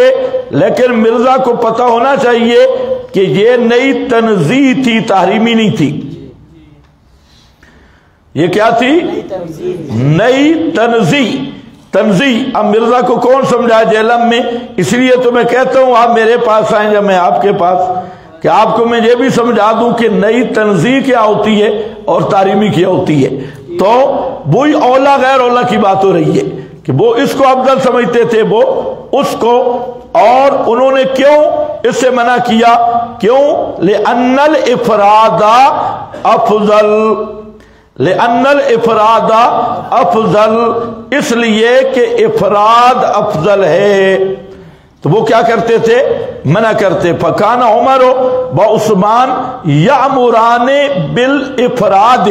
لیکن مرزا کو پتہ ہونا چاہیے کہ یہ نئی تنزیہ تھی، تحریمی نہیں تھی۔ یہ کیا تھی؟ نئی تنزیہ۔ اب مرزا کو کون سمجھائے جہلم میں؟ اس لیے تو میں کہتا ہوں آپ میرے پاس آئیں یا میں آپ کے پاس، کہ آپ کو میں یہ بھی سمجھا دوں کہ نئی تنزیہ کیا ہوتی ہے اور تحریمی کیا ہوتی ہے۔ تو وہی اولا غیر اولا کی بات ہو رہی ہے کہ وہ اس کو افضل سمجھتے تھے، وہ اس کو، اور انہوں نے کیوں اس سے منع کیا؟ کیوں؟ لأن الافراد افضل، لأن الافراد افضل، اس لیے کہ افراد افضل ہے۔ تو وہ کیا کرتے تھے؟ منع کرتے۔ فکان عمر و عثمان یامران بالافراد،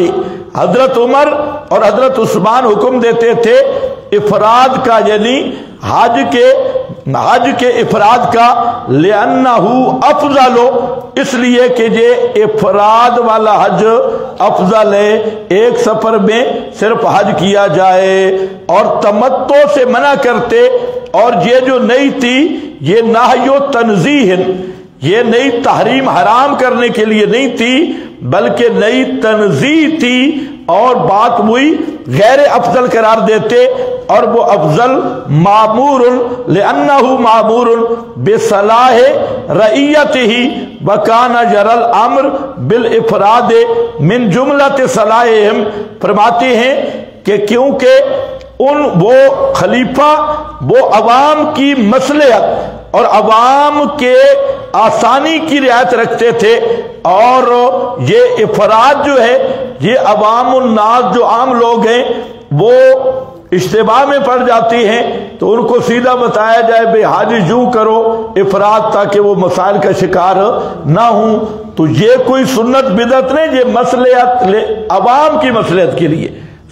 حضرت عمر اور حضرت عثمان حکم دیتے تھے افراد کا، یعنی حج کے افراد کا، لأنہ افضل، اس لیے کہ یہ افراد والا حج افضل ہے، ایک سفر میں صرف حج کیا جائے، اور تمتع سے منع کرتے۔ اور یہ جو نئی تھی یہ نہی و تنزیہ، یہ نئی تحریم حرام کرنے کے لیے نہیں تھی بلکہ نئی تنزیہ تھی، اور بات وہی غیر افضل قرار دیتے، اور وہ افضل معمور لأنہ معمور بصلاح رعیتہ وکان جری الامر بالافراد من جملۃ صلاحہم۔ فرماتے ہیں کہ کیونکہ وہ خلیفہ وہ عوام کی مصلحت اور عوام کے آسانی کی رعایت رکھتے تھے، اور یہ افراد جو ہے یہ عوام الناس جو عام لوگ ہیں وہ اشتباہ میں پڑ جاتی ہیں تو ان کو سیدھا بتایا جائے بھئی حاجی یوں کرو افراد تاکہ وہ مسائل کا شکار نہ ہوں. تو یہ کوئی سنت بدعت نہیں، یہ مصلحت عوام کی مصلحت کے لیے،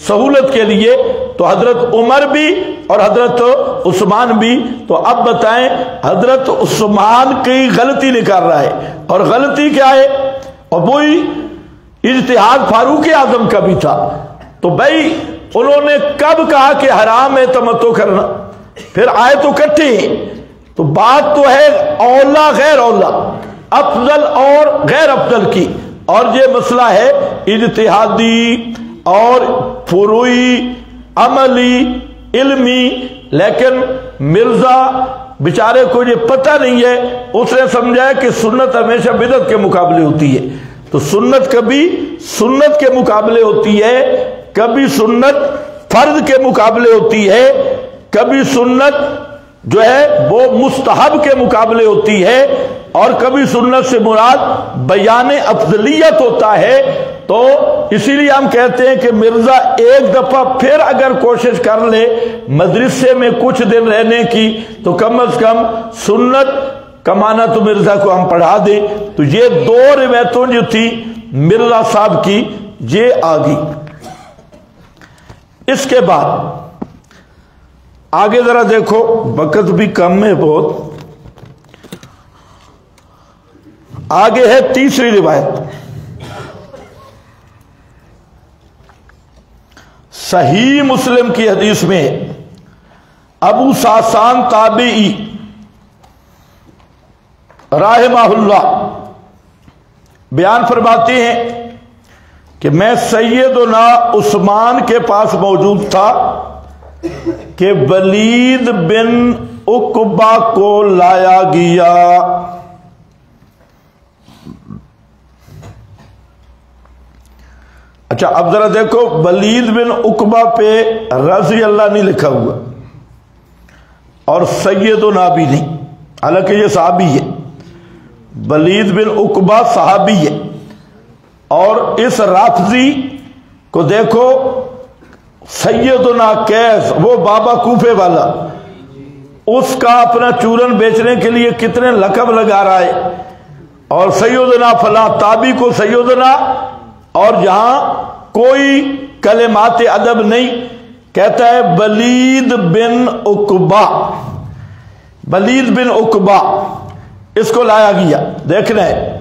سہولت کے لیے. تو حضرت عمر بھی اور حضرت عثمان بھی. تو اب بتائیں حضرت عثمان کی غلطی نکال رہا ہے، اور غلطی کیا ہے؟ اور وہی اجتہاد فاروق اعظم کا بھی تھا. تو بھائی انہوں نے کب کہا کہ حرام ہے تمتع کرنا؟ پھر آئے تو کٹھے. تو بات تو ہے اولا غیر اولا، افضل اور غیر افضل کی. اور یہ مسئلہ ہے اجتہادی اور فروعی، عملی، علمی. لیکن مرزا بیچارے کو یہ پتہ نہیں ہے، اس نے سمجھا ہے کہ سنت ہمیشہ بدعت کے مقابلے ہوتی ہے. تو سنت کبھی سنت کے مقابلے ہوتی ہے، کبھی سنت فرض کے مقابلے ہوتی ہے، کبھی سنت جو ہے وہ مستحب کے مقابلے ہوتی ہے، اور کبھی سنت سے مراد بیان افضلیت ہوتا ہے. تو اسی لیے ہم کہتے ہیں کہ مرزا ایک دفعہ پھر اگر کوشش کر لے مدرسے میں کچھ دن رہنے کی تو کم از کم سنت کا معنی تو مرزا کو ہم پڑھا دیں. تو یہ دو روایتوں جو تھی مرزا صاحب کی یہ آگئی. اس کے بعد آگے ذرا دیکھو، وقت بھی کم ہے بہت. آگے ہے تیسری روایت. صحیح مسلم کی حدیث میں ابو ساسان تابعی رحمہ اللہ بیان فرماتے ہیں کہ میں سیدنا عثمان کے پاس موجود تھا کہ ولید بن عقبہ کو لایا گیا. اچھا اب ذرا دیکھو، ولید بن عقبہ پہ رضی اللہ نہیں لکھا ہوا اور سیدنا بھی نہیں، حالانکہ یہ صحابی ہے. ولید بن عقبہ صحابی ہے. اور اس رافضی کو دیکھو، سیدنا قیس، وہ بابا کوفے والا، اس کا اپنا چورن بیچنے کے لیے کتنے لقب لگا رہا ہے. اور سیدنا فلاں تابی کو سیدنا، اور جہاں کوئی کلمات ادب نہیں، کہتا ہے ولید بن عقبہ. ولید بن عقبہ اس کو لایا گیا. دیکھنا ہے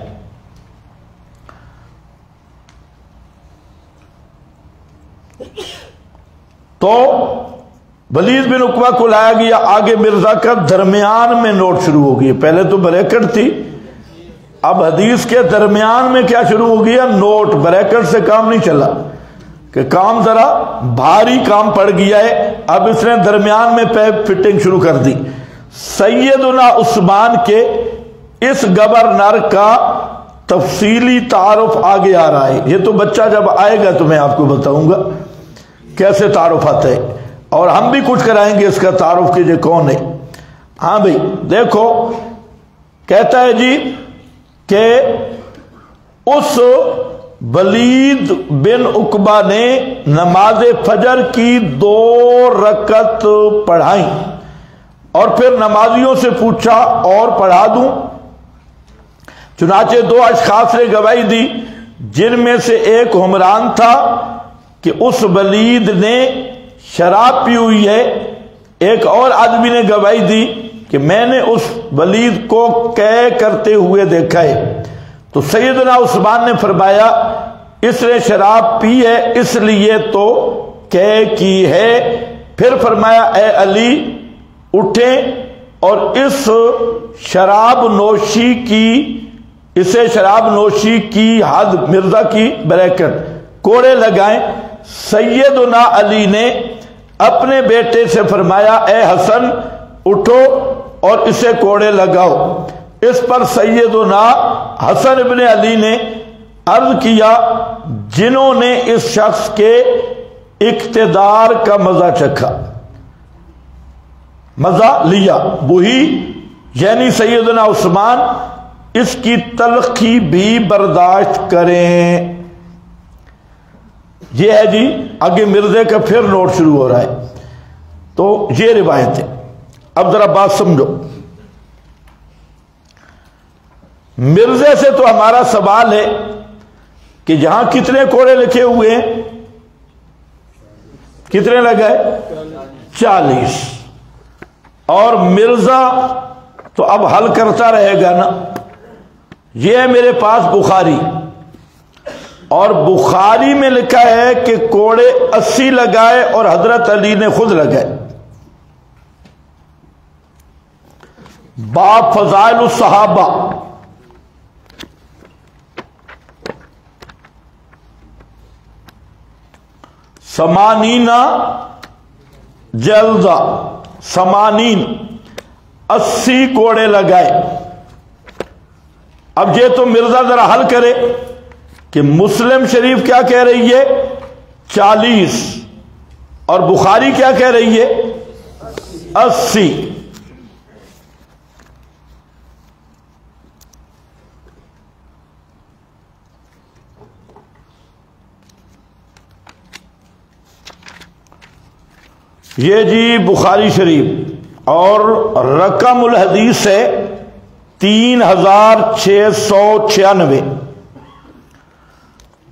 تو ولید بن عقبہ کو لایا گیا. آگے مرزا کا درمیان میں نوٹ شروع ہو گئی. پہلے تو بریکٹ تھی، اب حدیث کے درمیان میں کیا شروع ہو گیا؟ نوٹ. بریکٹ سے کام نہیں چلا کہ کام ذرا بھاری کام پڑ گیا ہے. اب اس نے درمیان میں فٹنگ شروع کر دی. سیدنا عثمان کے اس گورنر کا تفصیلی تعارف آگے آ رہا ہے. یہ تو بچہ جب آئے گا تو میں آپ کو بتاؤں گا کیسے تعارف آتا ہے، اور ہم بھی کچھ کرائیں گے اس کا تعارف کہ یہ کون ہے. ہاں بھائی دیکھو، کہتا ہے جی کہ اس ولید بن عقبہ نے نماز فجر کی 2 رکعت پڑھائیں اور پھر نمازیوں سے پوچھا اور پڑھا دوں؟ چنانچہ 2 اشخاص نے گواہی دی، جن میں سے ایک حمران تھا کہ اس ولید نے شراب پی ہوئی ہے. ایک اور آدمی نے گواہی دی کہ میں نے اس ولید کو قے کرتے ہوئے دیکھا ہے. تو سیدنا عثمان نے فرمایا اس نے شراب پی ہے اس لیے تو قے کی ہے. پھر فرمایا اے علی اٹھیں اور اسے شراب نوشی کی حد مرزا کی بریکٹ کوڑے لگائیں. سیدنا علی نے اپنے بیٹے سے فرمایا اے حسن اٹھو اور اسے کوڑے لگاؤ. اس پر سیدنا حسن ابن علی نے عرض کیا جنہوں نے اس شخص کے اقتدار کا مزہ چکھا، مزہ لیا، وہی یعنی سیدنا عثمان اس کی تلخی بھی برداشت کریں. یہ ہے جی آگے مرزے کا پھر نوٹ شروع ہو رہا ہے. تو یہ روایت ہے. اب ذرا بات سمجھو. مرزے سے تو ہمارا سوال ہے کہ یہاں کتنے کوڑے لکھے ہوئے ہیں؟ کتنے لگائے؟ 40. اور مرزا تو اب حل کرتا رہے گا نا. یہ ہے میرے پاس بخاری، اور بخاری میں لکھا ہے کہ کوڑے 80 لگائے اور حضرت علی نے خود لگائے. باب فضائل الصحابہ. سمانینا جلدہ، 80 کوڑے لگائے. اب یہ تو مرزا ذرا حل کرے کہ مسلم شریف کیا کہہ رہی ہے؟ 40 اور بخاری کیا کہہ رہی ہے؟ 80. یہ جی بخاری شریف اور رقم الحدیث ہے 3696.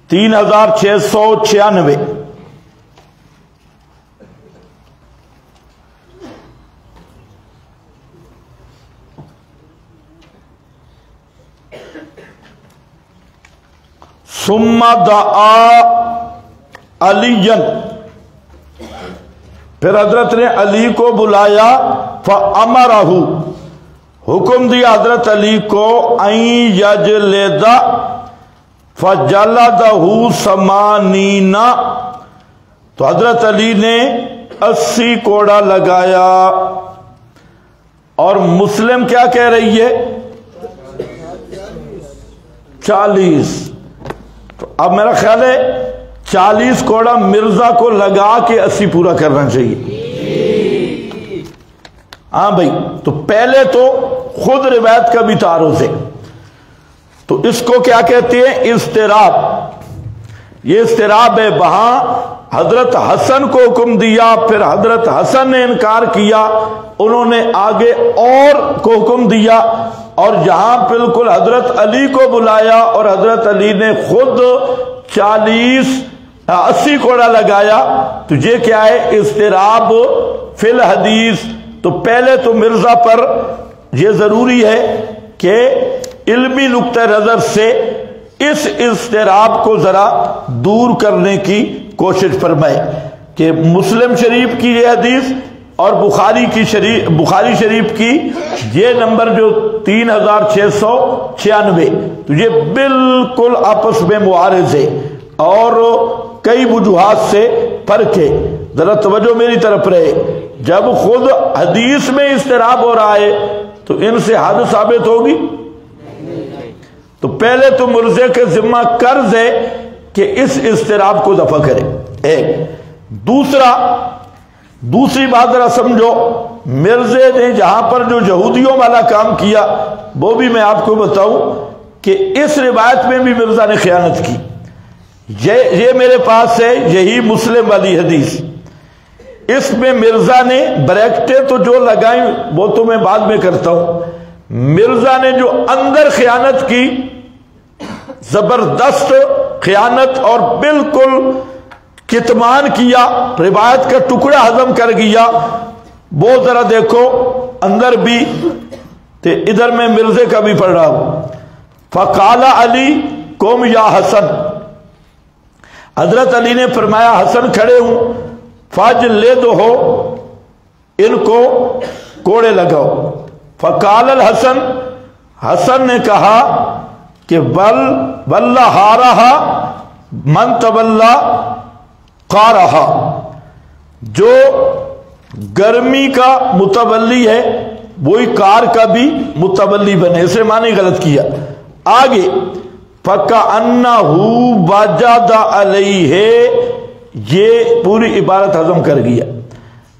3696. ثم دعا علی، پھر حضرت نے علی کو بلایا. فَأَمَرَهُ، حکم دیا حضرت علی کو أَن يَجْلِدَ فَجَلَدَهُ 80. تو حضرت علی نے 80 کوڑا لگایا. اور مسلم کیا کہہ رہی ہے؟ 40. تو اب میرا خیال ہے 40 کوڑا مرزا کو لگا کے 80 پورا کرنا چاہیے. ہاں بھائی. تو پہلے تو خود روایت کا بھی تعارض ہے. تو اس کو کیا کہتے ہیں؟ اضطراب. یہ اضطراب ہے. وہاں حضرت حسن کو حکم دیا، پھر حضرت حسن نے انکار کیا، انہوں نے آگے اور کو حکم دیا، اور جہاں بالکل حضرت علی کو بلایا اور حضرت علی نے خود 80 کوڑا لگایا. تو یہ کیا ہے؟ اضطراب فی الحدیث. تو پہلے تو مرزا پر یہ ضروری ہے کہ علمی نقطہ نظر سے اس اضطراب کو ذرا دور کرنے کی کوشش فرمائے کہ مسلم شریف کی یہ حدیث اور بخاری شریف کی یہ نمبر جو 3696، تو یہ بالکل آپس میں معارض ہے اور کئی وجوہات سے فرق ہے. ذرا توجہ میری طرف رہے. جب خود حدیث میں اضطراب ہو رہا ہے تو ان سے حد ثابت ہوگی. تو پہلے تو مرزے کے ذمہ قرض ہے کہ اس اضطراب کو دفع کرے. ایک دوسری بات ذرا سمجھو. مرزے نے جہاں پر جو یہودیوں والا کام کیا وہ بھی میں آپ کو بتاؤں کہ اس روایت میں بھی مرزا نے خیانت کی. یہ میرے پاس ہے یہی مسلم والی حدیث. اس میں مرزا نے بریکٹیں تو جو لگائیں وہ تو میں بعد میں کرتا ہوں. مرزا نے جو اندر خیانت کی، زبردست خیانت اور بالکل کتمان کیا، روایت کا ٹکڑا ہضم کر گیا، وہ ذرا دیکھو اندر بھی. تو ادھر میں مرزے کا بھی پڑھ رہا ہوں. فقال علی قم یا حسن، حضرت علی نے فرمایا حسن کھڑے ہوں. فاجلدہو، ان کو کوڑے لگاؤ. فقال الحسن، حسن نے کہا کہ واللہ ہارہا من تولا قارہا، جو گرمی کا متولی ہے وہی کار کا بھی متولی بنے. اسے معنی غلط کیا. آگے فَكَأَنَّهُ وَجَدَ عَلَيْهِ، یہ پوری عبارت ہضم کر گیا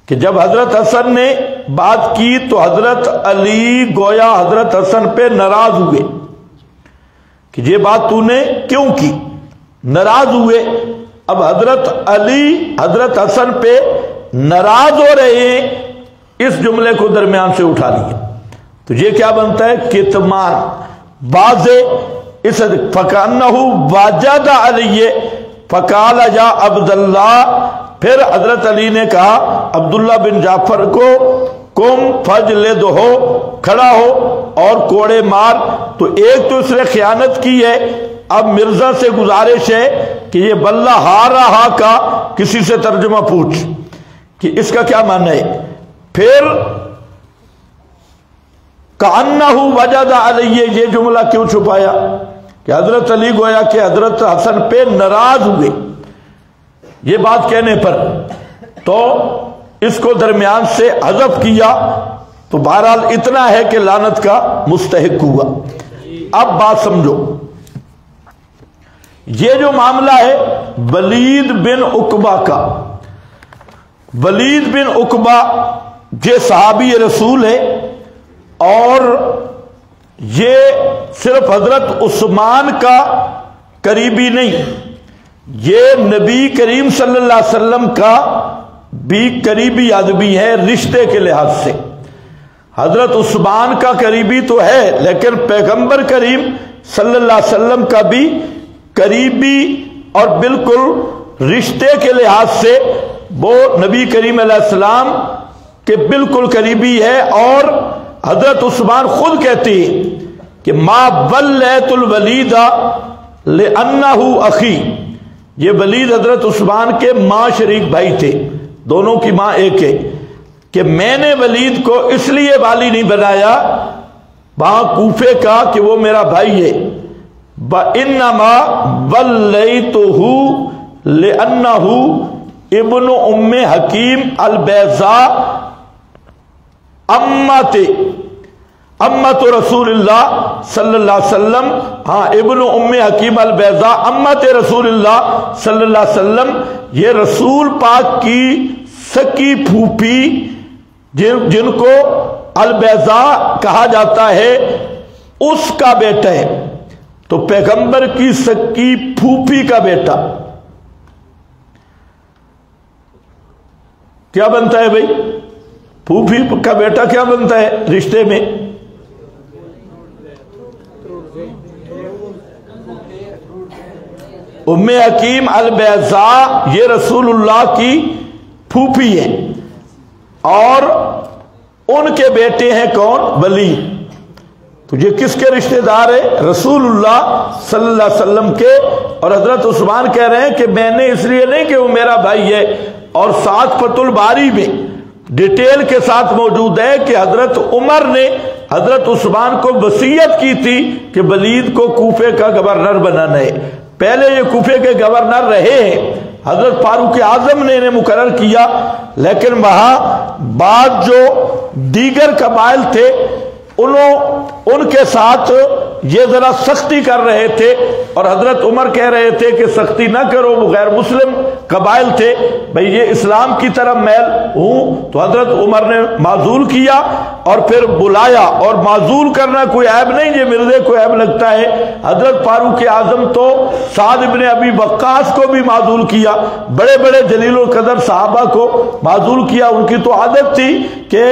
کہ جب حضرت حسن نے بات کی تو حضرت علی گویا حضرت حسن پہ ناراض ہوئے کہ یہ بات تو نے کیوں کی. ناراض ہوئے. اب حضرت علی حضرت حسن پہ ناراض ہو رہے ہیں، اس جملے کو درمیان سے اٹھا لیا تو یہ کیا بنتا ہے؟ کتمان واضح اس فَكَأَنَّهُ وَجَدَ عَلِيَّ فَقَالَ يَا عَبْدَ اللَّهِ، پھر حضرت علی نے کہا عبداللہ بن جعفر کو کم فَجْلِدْهُ، کھڑا ہو اور کوڑے مار۔ تو ایک تو اس نے خیانت کی ہے، اب مرزا سے گزارش ہے کہ یہ بلہ ہار رہا کا کسی سے ترجمہ پوچھ کہ اس کا کیا معنی ہے۔ پھر کَأَنَّهُ وَجَدَ عَلَيَّ، یہ جملہ کیوں چھپایا کہ حضرت علی گویا کہ حضرت حسن پہ ناراض ہوئے یہ بات کہنے پر، تو اس کو درمیان سے حذف کیا تو بہرحال اتنا ہے کہ لعنت کا مستحق ہوا۔ اب بات سمجھو، یہ جو معاملہ ہے ولید بن عقبہ کا، ولید بن عقبہ یہ صحابی رسول ہے اور یہ صرف حضرت عثمان کا قریبی نہیں، یہ نبی کریم صلی اللہ علیہ وسلم کا بھی قریبی آدمی ہے رشتے کے لحاظ سے۔ حضرت عثمان کا قریبی تو ہے لیکن پیغمبر کریم صلی اللہ علیہ وسلم کا بھی قریبی اور بالکل رشتے کے لحاظ سے وہ نبی کریم علیہ السلام کے بالکل قریبی ہے۔ اور حضرت عثمان خود کہتے ہیں کہ ما ولیت الولید لأنہ اخی، یہ ولید حضرت عثمان کے ماں شریک بھائی تھے، دونوں کی ماں ایک ہے، کہ میں نے ولید کو اس لیے والی نہیں بنایا وہاں کوفے کا کہ وہ میرا بھائی ہے، وَإِنَّمَا وَلَّيْتُهُ لِأَنَّهُ ابن ام حکیم البیضاء امت رسول اللہ صلی اللہ علیہ وسلم، ہاں ابن ام حکیم البیضاء امت رسول اللہ صلی اللہ علیہ وسلم، یہ رسول پاک کی سکی پھوپھی جن کو البیضاء کہا جاتا ہے اس کا بیٹا ہے، تو پیغمبر کی سکی پھوپھی کا بیٹا کیا بنتا ہے بھائی؟ پھوپھی کا بیٹا کیا بنتا ہے رشتے میں؟ ام حکیم البیضاء یہ رسول اللہ کی پھوپھی ہے اور ان کے بیٹے ہیں کون؟ ولید۔ تو یہ کس کے رشتہ دار ہے؟ رسول اللہ صلی اللہ علیہ وسلم کے۔ اور حضرت عثمان کہہ رہے ہیں کہ میں نے اس لیے نہیں کہ وہ میرا بھائی ہے، اور ساتھ فتح الباری میں ڈیٹیل کے ساتھ موجود ہے کہ حضرت عمر نے حضرت عثمان کو وصیت کی تھی کہ ولید کو کوفے کا گورنر بنانا ہے۔ پہلے یہ کوفے کے گورنر رہے ہیں، حضرت فاروق اعظم نے انہیں مقرر کیا، لیکن وہاں بعض جو دیگر قبائل تھے ان کے ساتھ یہ ذرا سختی کر رہے تھے، اور حضرت عمر کہہ رہے تھے کہ سختی نہ کرو، وہ غیر مسلم قبائل تھے، بھئی یہ اسلام کی طرف میل ہوں۔ تو حضرت عمر نے معزول کیا اور پھر بلایا، اور معزول کرنا کوئی عیب نہیں، یہ مرزے کو عیب لگتا ہے۔ حضرت فاروق اعظم تو سعد ابن ابی وقاص کو بھی معزول کیا، بڑے بڑے جلیل القدر صحابہ کو معزول کیا۔ ان کی تو عادت تھی کہ،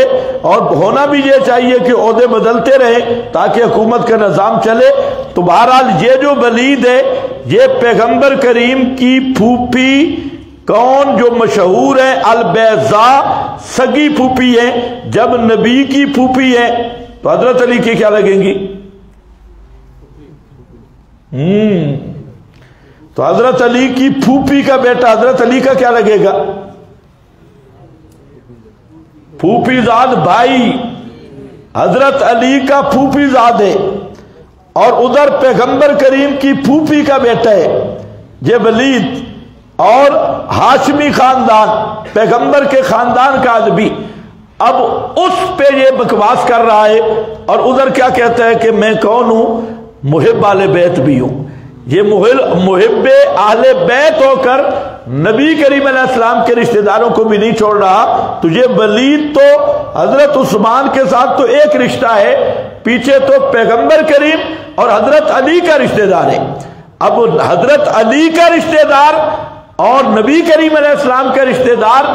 اور ہونا بھی یہ چاہیے کہ عہدے بدلتے رہے تاکہ حکومت کا نظام چلے۔ تو بہرحال یہ جو ولید ہے یہ پیغمبر کریم کی پھوپھی کون جو مشہور ہے البیضاء سگی پھوپھی ہے، جب نبی کی پھوپھی ہے تو حضرت علی کی کیا لگیں گی؟ تو حضرت علی کی پھوپھی کا بیٹا حضرت علی کا کیا لگے گا؟ پھوپھی زاد بھائی حضرت علی کا پھوپھی زاد ہے، اور ادھر پیغمبر کریم کی پھوپھی کا بیٹا ہے یہ ولید، اور ہاشمی خاندان پیغمبر کے خاندان کا آدمی۔ اب اس پہ یہ بکواس کر رہا ہے، اور ادھر کیا کہتا ہے کہ میں کون ہوں؟ محب اہل بیت بھی ہوں۔ یہ محب اہل بیت ہو کر نبی کریم علیہ السلام کے رشتہ داروں کو بھی نہیں چھوڑ رہا۔ تو یہ ولید تو حضرت عثمان کے ساتھ تو ایک رشتہ ہے، پیچھے تو پیغمبر کریم اور حضرت علی کا رشتہ دار ہے۔ اب حضرت علی کا رشتہ دار اور نبی کریم علیہ السلام کے رشتہ دار،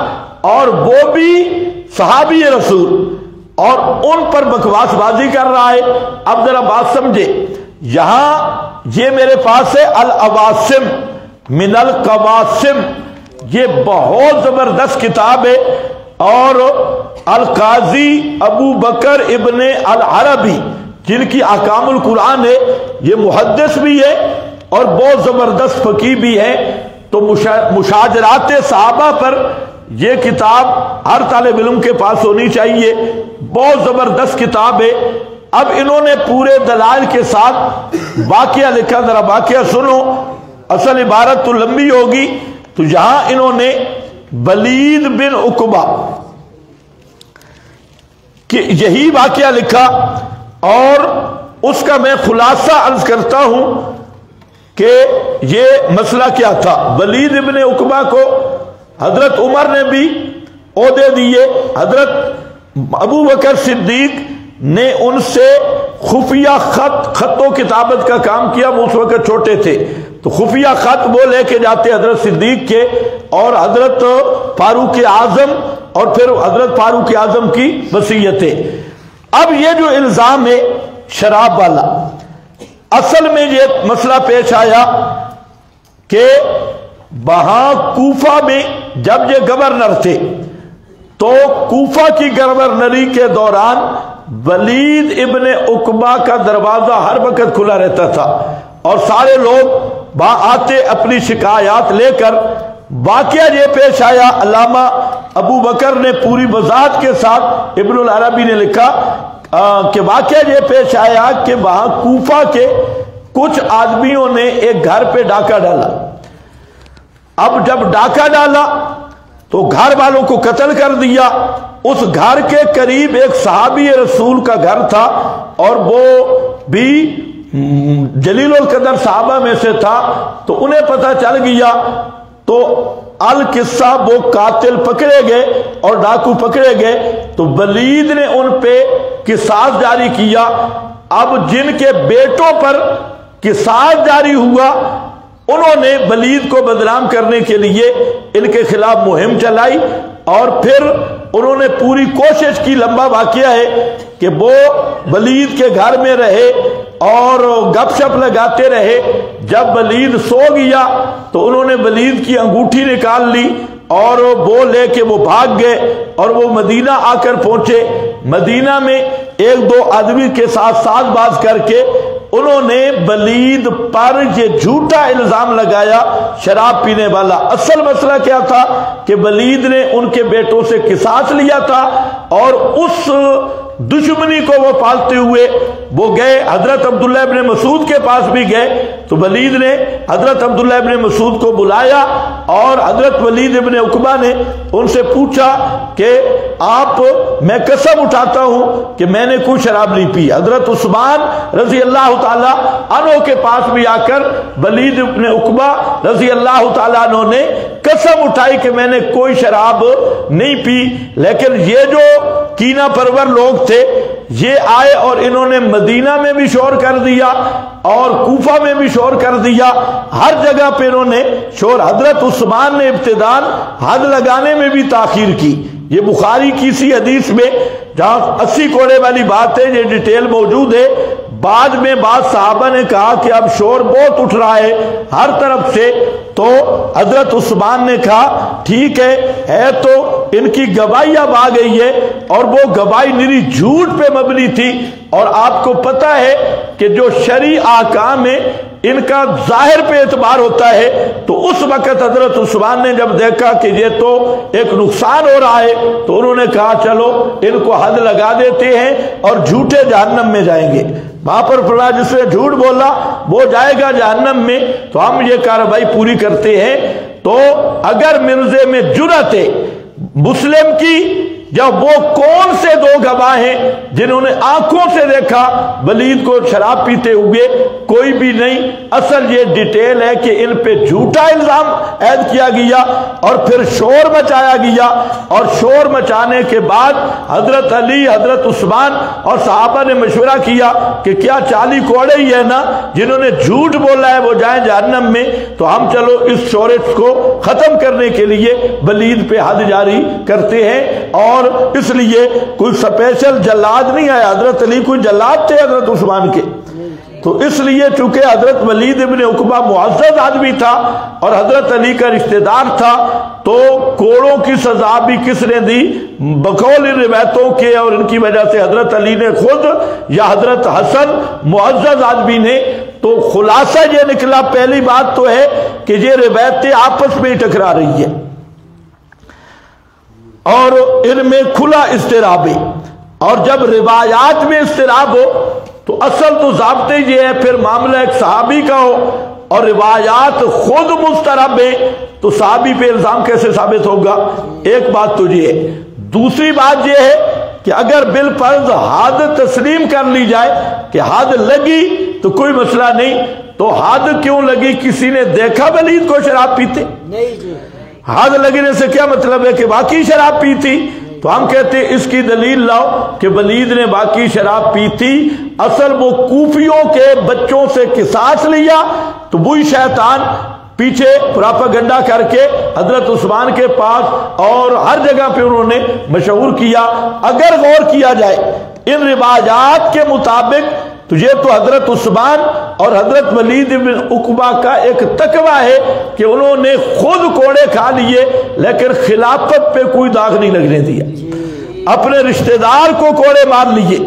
اور وہ بھی صحابی رسول، اور ان پر بکواس بازی کر رہا ہے۔ اب ذرا بات سمجھے، یہاں یہ میرے پاس ہے العواصم من القواسم، یہ بہت زبردست کتاب ہے، اور القاضی ابو بکر ابن العربی جن کی احکام القرآن ہے، یہ محدث بھی ہے اور بہت زبردست فقیہ بھی ہے۔ تو مشاجرات صحابہ پر یہ کتاب ہر طالب علم کے پاس ہونی چاہیے، بہت زبردست کتاب ہے۔ اب انہوں نے پورے دلائل کے ساتھ واقعہ لکھا، ذرا واقعہ سنو، اصل عبارت تو لمبی ہوگی۔ تو یہاں انہوں نے ولید بن عقبہ کہ یہی واقعہ لکھا، اور اس کا میں خلاصہ عرض کرتا ہوں کہ یہ مسئلہ کیا تھا۔ ولید بن عقبہ کو حضرت عمر نے بھی عہدے دیے، حضرت ابو بکر صدیق نے ان سے خفیہ خط و کتابت کا کام کیا، وہ اس وقت چھوٹے تھے، تو خفیہ خط وہ لے کے جاتے حضرت صدیق کے اور حضرت فاروق اعظم، اور پھر حضرت فاروق اعظم کی وصیتیں۔ اب یہ جو الزام ہے شراب والا، اصل میں یہ مسئلہ پیش آیا کہ وہاں کوفہ میں جب یہ گورنر تھے تو کوفہ کی گورنری کے دوران ولید ابن عقبہ کا دروازہ ہر وقت کھلا رہتا تھا، اور سارے لوگ وہاں آتے اپنی شکایات لے کر۔ واقعہ یہ پیش آیا، علامہ ابو بکر نے پوری وضاحت کے ساتھ، ابن العربی نے لکھا کہ واقعہ یہ پیش آیا کہ وہاں کوفہ کے کچھ آدمیوں نے ایک گھر پہ ڈاکہ ڈالا۔ اب جب ڈاکہ ڈالا تو گھر والوں کو قتل کر دیا۔ اس گھر کے قریب ایک صحابی رسول کا گھر تھا، اور وہ بھی جلیل القدر صحابہ میں سے تھا، تو انہیں پتہ چل گیا، تو القصہ وہ قاتل پکڑے گئے اور ڈاکو پکڑے گئے، تو ولید نے ان پہ قصاص جاری کیا۔ اب جن کے بیٹوں پر قصاص جاری ہوا، انہوں نے ولید کو بدنام کرنے کے لیے ان کے خلاف مہم چلائی، اور پھر انہوں نے پوری کوشش کی۔ لمبا واقعہ ہے کہ وہ ولید کے گھر میں رہے اور گپ شپ لگاتے رہے۔ جب ولید سو گیا تو انہوں نے ولید کی انگوٹھی نکال لی، اور وہ لے کے وہ بھاگ گئے، اور وہ مدینہ آ کر پہنچے۔ مدینہ میں ایک دو آدمی کے ساتھ ساز باز کر کے انہوں نے ولید پر یہ جھوٹا الزام لگایا شراب پینے والا۔ اصل مسئلہ کیا تھا کہ ولید نے ان کے بیٹوں سے قصاص لیا تھا، اور اس دشمنی کو وہ پالتے ہوئے وہ گئے، حضرت عبداللہ ابن مسعود کے پاس بھی گئے۔ تو ولید نے حضرت عبداللہ ابن مسعود کو بلایا، اور حضرت ولید ابن عقبہ نے ان سے پوچھا کہ آپ، میں قسم اٹھاتا ہوں کہ میں نے کوئی شراب نہیں پی۔ حضرت عثمان رضی اللہ تعالیٰ عنہ کے پاس بھی آ کر ولید ابن عقبہ رضی اللہ تعالیٰ عنہ نے قسم اٹھائی کہ میں نے کوئی شراب نہیں پی۔ لیکن یہ جو کینہ پرور لوگ تھے، یہ آئے اور انہوں نے مدینہ میں بھی شور کر دیا اور کوفہ میں بھی شور کر دیا، ہر جگہ پہ انہوں نے شور۔ حضرت عثمان نے ابتداءً حد لگانے میں بھی تاخیر کی۔ یہ بخاری کی سی حدیث میں جہاں 80 کوڑے والی بات ہے، یہ ڈیٹیل موجود ہے۔ بعد میں بعض صحابہ نے کہا کہ اب شور بہت اٹھ رہا ہے ہر طرف سے، تو حضرت عثمان نے کہا ٹھیک ہے تو ان کی گواہی اب آ گئی ہے، اور وہ گواہی نری جھوٹ پہ مبنی تھی۔ اور آپ کو پتہ ہے کہ جو شرعی احکام ہے ان کا ظاہر پہ اعتبار ہوتا ہے، تو اس وقت حضرت عثمان نے جب دیکھا کہ یہ تو ایک نقصان ہو رہا ہے، تو انہوں نے کہا چلو ان کو حد لگا دیتے ہیں اور جھوٹے جہنم میں جائیں گے۔ وہاں پر پڑھا جس نے جھوٹ بولا وہ جائے گا جہنم میں، تو ہم یہ کارروائی پوری کرتے ہیں۔ تو اگر مرزے میں جرأت ہے مسلم کی یا وہ کون سے دو گواہ ہیں جنہوں نے آنکھوں سے دیکھا ولید کو شراب پیتے ہوئے؟ کوئی بھی نہیں۔ اصل یہ ڈیٹیل ہے کہ ان پہ جھوٹا الزام عائد کیا گیا اور پھر شور مچایا گیا، اور شور مچانے کے بعد حضرت علی، حضرت عثمان اور صحابہ نے مشورہ کیا کہ کیا 40 کوڑے ہی ہے نا جنہوں نے جھوٹ بولا ہے وہ جائیں جہنم میں، تو ہم چلو اس شورش کو ختم کرنے کے لیے ولید پہ حد جاری کرتے ہیں۔ اور اس لیے کوئی سپیشل جلاد نہیں آیا، حضرت علی کوئی جلاد تھے حضرت عثمان کے، تو اس لیے چونکہ حضرت ولید ابن عقبہ معزز آدمی تھا اور حضرت علی کا رشتہ دار تھا، تو کوڑوں کی سزا بھی کس نے دی؟ بقول ان روایتوں کے، اور ان کی وجہ سے حضرت علی نے خود یا حضرت حسن معزز آدمی نے۔ تو خلاصہ یہ نکلا، پہلی بات تو ہے کہ یہ روایتیں آپس میں ٹکرا رہی ہیں اور ان میں کھلا اضطراب ہے، اور جب روایات میں اضطراب ہو تو اصل تو ضابطے یہ ہے پھر معاملہ ایک صحابی کا ہو اور روایات خود مضطرب ہے تو صحابی پہ الزام کیسے ثابت ہوگا؟ ایک بات تو یہ ہے۔ دوسری بات یہ ہے کہ اگر بالفرض حد تسلیم کر لی جائے کہ حد لگی تو کوئی مسئلہ نہیں، تو حد کیوں لگی؟ کسی نے دیکھا ولید کو شراب پیتے؟ نہیں جی۔ حد لگنے سے کیا مطلب ہے کہ واقعی شراب پی تھی؟ تو ہم کہتے ہیں اس کی دلیل لاؤ کہ ولید نے واقعی شراب پی تھی، اصل وہ کوفیوں کے بچوں سے قصاص لیا تو وہی شیطان پیچھے پراپاگنڈا کر کے حضرت عثمان کے پاس اور ہر جگہ پہ انہوں نے مشہور کیا۔ اگر غور کیا جائے ان روایات کے مطابق تو یہ تو حضرت عثمان اور حضرت ولید بن عقبہ کا ایک تقویٰ ہے کہ انہوں نے خود کوڑے کھا لیے لیکن خلافت پہ کوئی داغ نہیں لگنے دیا، اپنے رشتہ دار کو کوڑے مار لیے،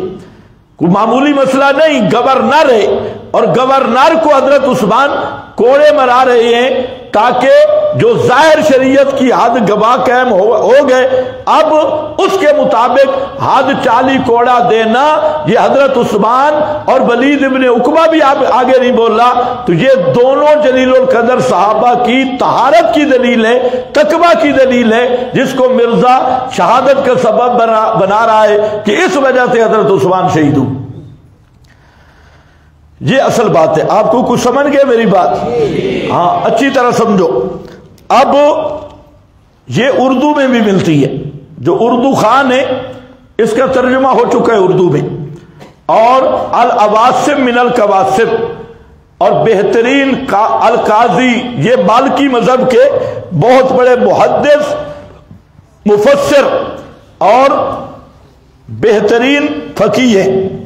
کوئی معمولی مسئلہ نہیں۔ گورنر ہے اور گورنر کو حضرت عثمان کوڑے مرا رہے ہیں تاکہ جو ظاہر شریعت کی حد گواہ قائم ہو گئے، اب اس کے مطابق حد 40 کوڑا دینا، یہ حضرت عثمان اور ولید ابن عقبہ بھی آگے نہیں بولا، تو یہ دونوں جلیل القدر صحابہ کی طہارت کی دلیل ہے، تقویٰ کی دلیل ہے، جس کو مرزا شہادت کا سبب بنا رہا ہے کہ اس وجہ سے حضرت عثمان شہید ہو۔ یہ اصل بات ہے۔ آپ کو کچھ سمجھ گئے میری بات؟ ہاں، اچھی طرح سمجھو۔ اب یہ اردو میں بھی ملتی ہے، جو اردو خان ہے اس کا ترجمہ ہو چکا ہے اردو میں، اور العواصم من القواصم، اور بہترین القاضی، یہ مالکی مذہب کے بہت بڑے محدث، مفسر اور بہترین فقیہ ہیں۔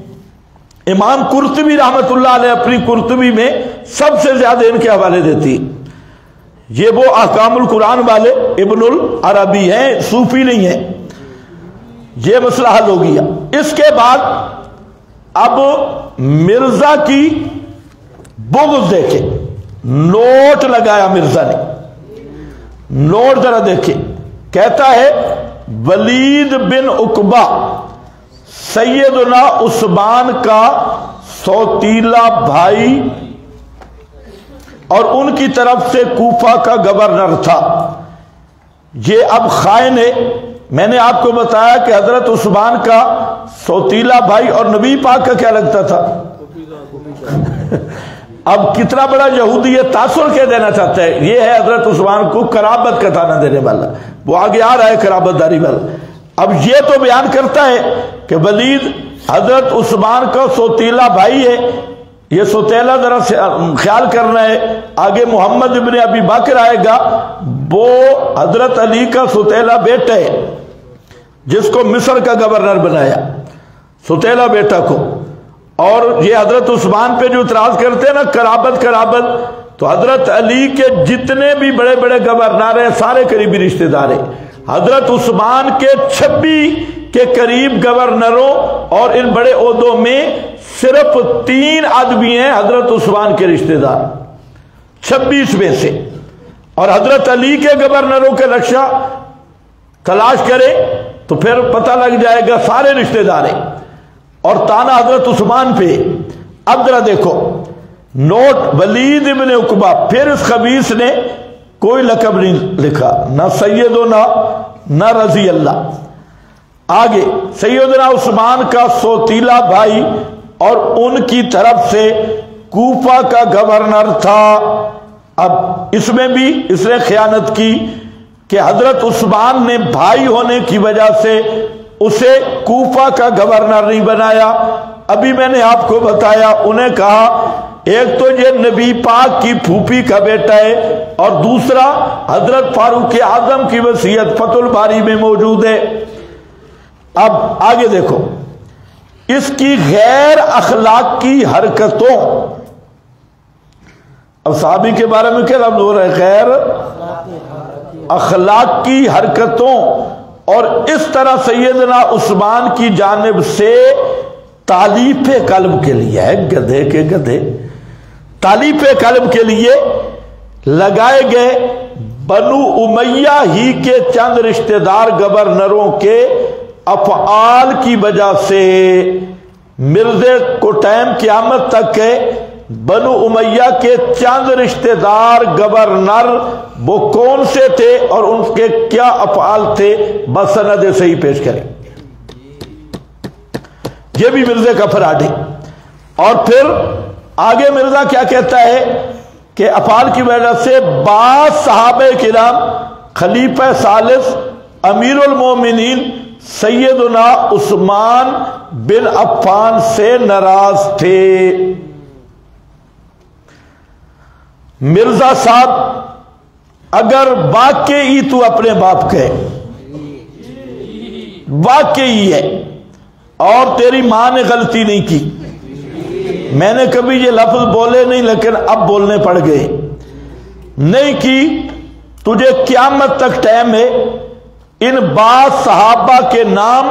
امام قرطبی رحمت اللہ علیہ اپنی قرطبی میں سب سے زیادہ ان کے حوالے دیتی۔ یہ وہ احکام القرآن والے ابن العربی ہیں، صوفی نہیں ہیں۔ یہ مسئلہ حل ہو گیا۔ اس کے بعد اب مرزا کی بغض دیکھیں، نوٹ لگایا مرزا نے، نوٹ ذرا دیکھیں، کہتا ہے ولید بن عقبہ سیدنا عثمان کا سوتیلا بھائی اور ان کی طرف سے کوفہ کا گورنر تھا، یہ اب خائن ہے۔ میں نے آپ کو بتایا کہ حضرت عثمان کا سوتیلا بھائی اور نبی پاک کا کیا لگتا تھا؟ اب کتنا بڑا یہودی یہ تاثر کیا دینا چاہتا ہے، یہ ہے حضرت عثمان کو قرابت کا تانا دینے والا، وہ آگے آ رہا ہے قرابت داری والا۔ اب یہ تو بیان کرتا ہے کہ ولید حضرت عثمان کا سوتیلا بھائی ہے، یہ سوتیلا ذرا خیال کرنا ہے، آگے محمد ابن ابی بکر آئے گا، وہ حضرت علی کا سوتیلا بیٹا ہے جس کو مصر کا گورنر بنایا، سوتیلا بیٹا کو۔ اور یہ حضرت عثمان پہ جو اعتراض کرتے ہیں نا قرابت، تو حضرت علی کے جتنے بھی بڑے بڑے گورنر ہیں سارے قریبی رشتہ دار ہیں۔ حضرت عثمان کے 26 کے قریب گورنروں اور ان بڑے عہدوں میں صرف 3 آدمی ہیں حضرت عثمان کے رشتہ دار 26 میں سے، اور حضرت علی کے گورنروں کے نقشہ تلاش کرے تو پھر پتہ لگ جائے گا سارے رشتہ دار ہیں، اور تانا حضرت عثمان پہ۔ اب ذرا دیکھو نوٹ، ولید ابن عقبہ، پھر اس خبیث نے کوئی لقب نہیں لکھا، نہ سید و نہ رضی اللہ، آگے سیدنا عثمان کا سوتیلا بھائی اور ان کی طرف سے کوفہ کا گورنر تھا. اب اس میں بھی اس نے خیانت کی کہ حضرت عثمان نے بھائی ہونے کی وجہ سے اسے کوفہ کا گورنر نہیں بنایا. ابھی میں نے آپ کو بتایا، انہیں کہا ایک تو یہ نبی پاک کی پھوپھی کا بیٹا ہے اور دوسرا حضرت فاروق اعظم کی وصیت فتح الباری میں موجود ہے. اب آگے دیکھو اس کی غیر اخلاقی حرکتوں، اب صحابی کے بارے میں کیا لفظ ہو رہا ہے؟ غیر اخلاقی حرکتوں. اور اس طرح سیدنا عثمان کی جانب سے تالیف قلب کے لیے ہے، گدھے کے گدھے، تالیف قلب کے لیے لگائے گئے بنو امیہ ہی کے چند رشتہ دار گورنروں کے افعال کی وجہ سے مرزے کو ٹائم قیامت تک کے بنو امیہ کے چند رشتہ دار گورنر وہ کون سے تھے اور ان کے کیا افعال تھے، بسند صحیح پیش کریں. یہ بھی مرزے کا فراڈ ہے. اور پھر آگے مرزا کیا کہتا ہے کہ افعال کی وجہ سے بعض صحابہ کرام خلیفہ ثالث امیر المومنین سیدنا عثمان بن عفان سے ناراض تھے. مرزا صاحب اگر واقعی تو اپنے باپ کے واقعی ہے اور تیری ماں نے غلطی نہیں کی، میں نے کبھی یہ لفظ بولے نہیں لیکن اب بولنے پڑ گئے، نہیں کی، تجھے قیامت تک ٹائم ہے ان بعض صحابہ کے نام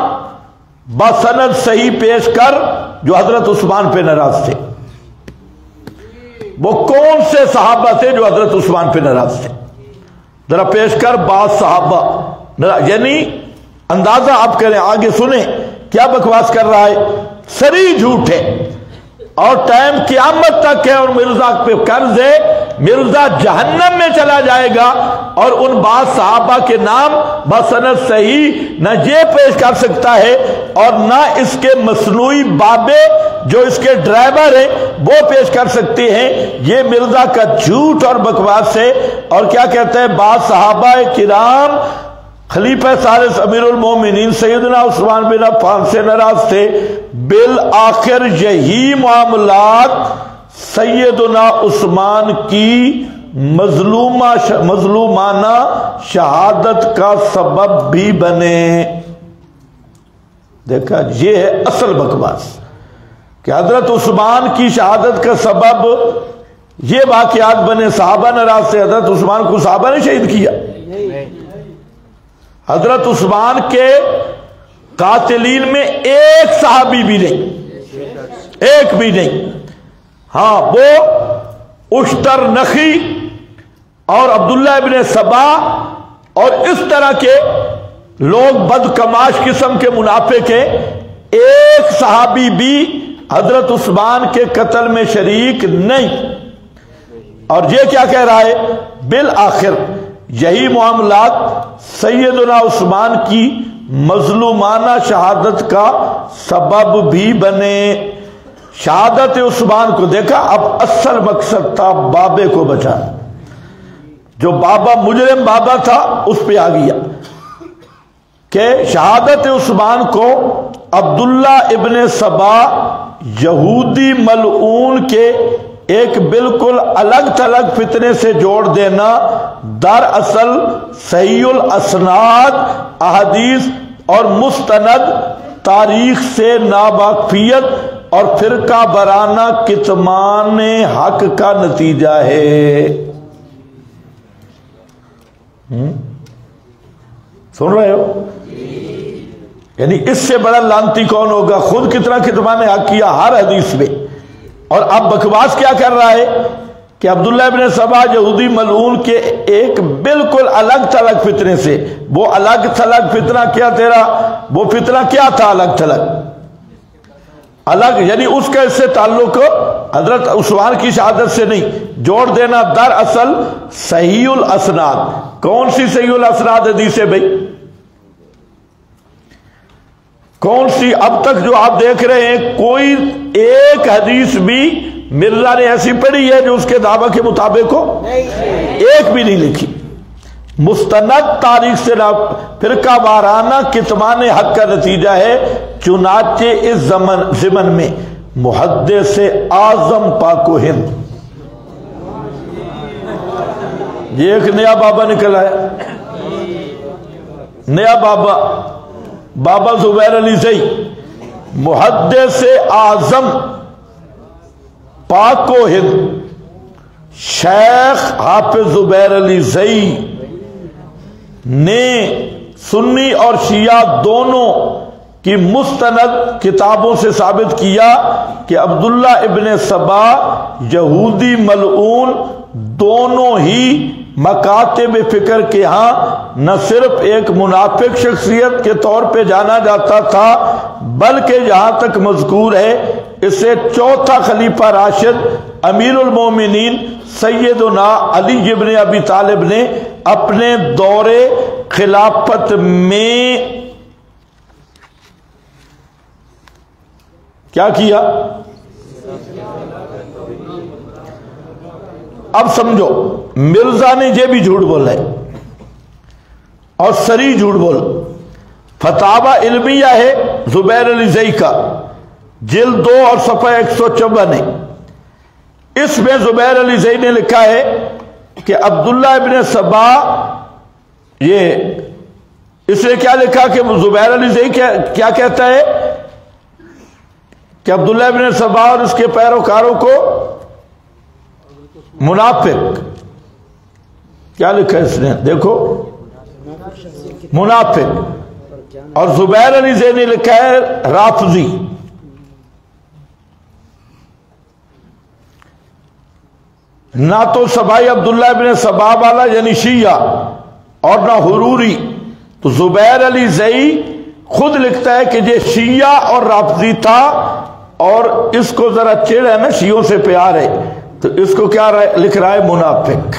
بسند صحیح پیش کر جو حضرت عثمان پہ ناراض تھے. وہ کون سے صحابہ تھے جو حضرت عثمان پہ ناراض تھے؟ ذرا پیش کر بعض صحابہ، یعنی اندازہ آپ کریں، آگے سنیں کیا بکواس کر رہا ہے. سری جھوٹ ہے اور ٹائم قیامت تک ہے اور مرزا پہ قرض ہے. مرزا جہنم میں چلا جائے گا اور ان بعض صحابہ کے نام بسند صحیح نہ یہ پیش کر سکتا ہے اور نہ اس کے مصنوعی بابے جو اس کے ڈرائیور ہیں وہ پیش کر سکتے ہیں. یہ مرزا کا جھوٹ اور بکواس ہے. اور کیا کہتے ہیں؟ بعض صحابہ کرام خلیفہ ثالث امیر المومنین سیدنا عثمان بن عفان سے ناراض تھے. بالآخر یہی معاملات سیدنا عثمان کی مظلومانہ شہادت کا سبب بھی بنے. دیکھا، یہ ہے اصل بکواس کہ حضرت عثمان کی شہادت کا سبب یہ واقعات بنے. صحابہ ناراض تھے، حضرت عثمان کو صحابہ نے شہید کیا. حضرت عثمان کے قاتلین میں ایک صحابی بھی نہیں، ایک بھی نہیں. ہاں، وہ اشتر نخی اور عبداللہ ابن سبا اور اس طرح کے لوگ بدکماش قسم کے منافق ہیں. ایک صحابی بھی حضرت عثمان کے قتل میں شریک نہیں. اور یہ کیا کہہ رہا ہے؟ بالآخر یہی معاملات سیدنا عثمان کی مظلومانہ شہادت کا سبب بھی بنے. شہادت عثمان کو دیکھا، اب اصل مقصد تھا بابے کو بچانا. جو بابا مجرم بابا تھا اس پہ آ گیا کہ شہادت عثمان کو عبداللہ ابن سبا یہودی ملعون کے ایک بالکل الگ تھلگ فتنے سے جوڑ دینا دراصل صحیح الاسناد احادیث اور مستند تاریخ سے ناواقفیت اور فرقہ وارانہ کتمان حق کا نتیجہ ہے. سن رہے ہو؟ یعنی اس سے بڑا لانتی کون ہوگا؟ خود کتنا کتمان حق کیا ہر حدیث میں، اور اب بکواس کیا کر رہا ہے کہ عبداللہ ابن سبا یہودی ملعون کے ایک بالکل الگ تھلگ فتنے سے. وہ الگ تھلگ فتنہ کیا تیرا؟ وہ فتنہ کیا تھا الگ تھلگ؟ الگ یعنی اس کا اس سے تعلق حضرت عثمان کی شہادت سے نہیں. جوڑ دینا دراصل صحیح الاسناد. کون سی صحیح الاسناد حدیث ہے بھائی؟ کون سی اب تک جو آپ دیکھ رہے ہیں کوئی ایک حدیث بھی مرزا نے ایسی پڑھی ہے جو اس کے دعویٰ کے مطابق ہو؟ ایک بھی نہیں لکھی. مستند تاریخ سے فرقہ وارانہ کتمان حق کا نتیجہ ہے. چنانچہ اس زمن میں محدث اعظم پاک و ہند، یہ ایک نیا بابا نکلا ہے، نیا بابا زبیر علی زئی، محدث اعظم پاک و ہند شیخ حافظ زبیر علی زئی نے سنی اور شیعہ دونوں کی مستند کتابوں سے ثابت کیا کہ عبداللہ ابن سبا یہودی ملعون دونوں ہی مکاتب فکر کے ہاں نہ صرف ایک منافق شخصیت کے طور پہ جانا جاتا تھا بلکہ جہاں تک مذکور ہے اسے چوتھا خلیفہ راشد امیر المومنین سیدنا علی ابن ابی طالب نے اپنے دور خلافت میں کیا کیا؟ اب سمجھو، مرزا نے یہ بھی جھوٹ بولا ہے اور سری جھوٹ بول. فتاوی علمیہ ہے زبیر علی زئی کا، جلد 2 اور صفحہ 154 ہے. اس میں زبیر علی زئی نے لکھا ہے کہ عبداللہ ابن سبا، اس نے کیا لکھا کہ زبیر علی زئی کیا کہتا ہے کہ عبداللہ ابن سبا اور اس کے پیروکاروں کو منافق، کیا لکھا ہے اس نے دیکھو، منافق. اور زبیر علی زئی نے لکھا ہے رافضی. نہ تو سبائی عبداللہ ابن سبا والا یعنی شیعہ اور نہ حروری. تو زبیر علی زئی خود لکھتا ہے کہ یہ شیعہ اور رافضی تھا اور اس کو ذرا چڑ ہے نا، شیعوں سے پیار ہے تو اس کو کیا لکھ رہا ہے؟ منافق.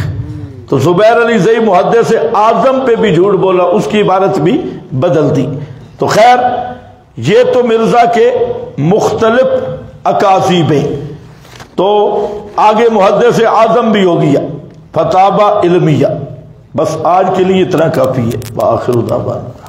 تو زبیر علی زئی محدث اعظم پہ بھی جھوٹ بولا، اس کی عبارت بھی بدل دی. تو خیر یہ تو مرزا کے مختلف اکاذیب ہیں. تو آگے محدث اعظم بھی ہو گیا، فتاوی علمیہ. بس آج کے لیے اتنا کافی ہے. وآخر دعوانا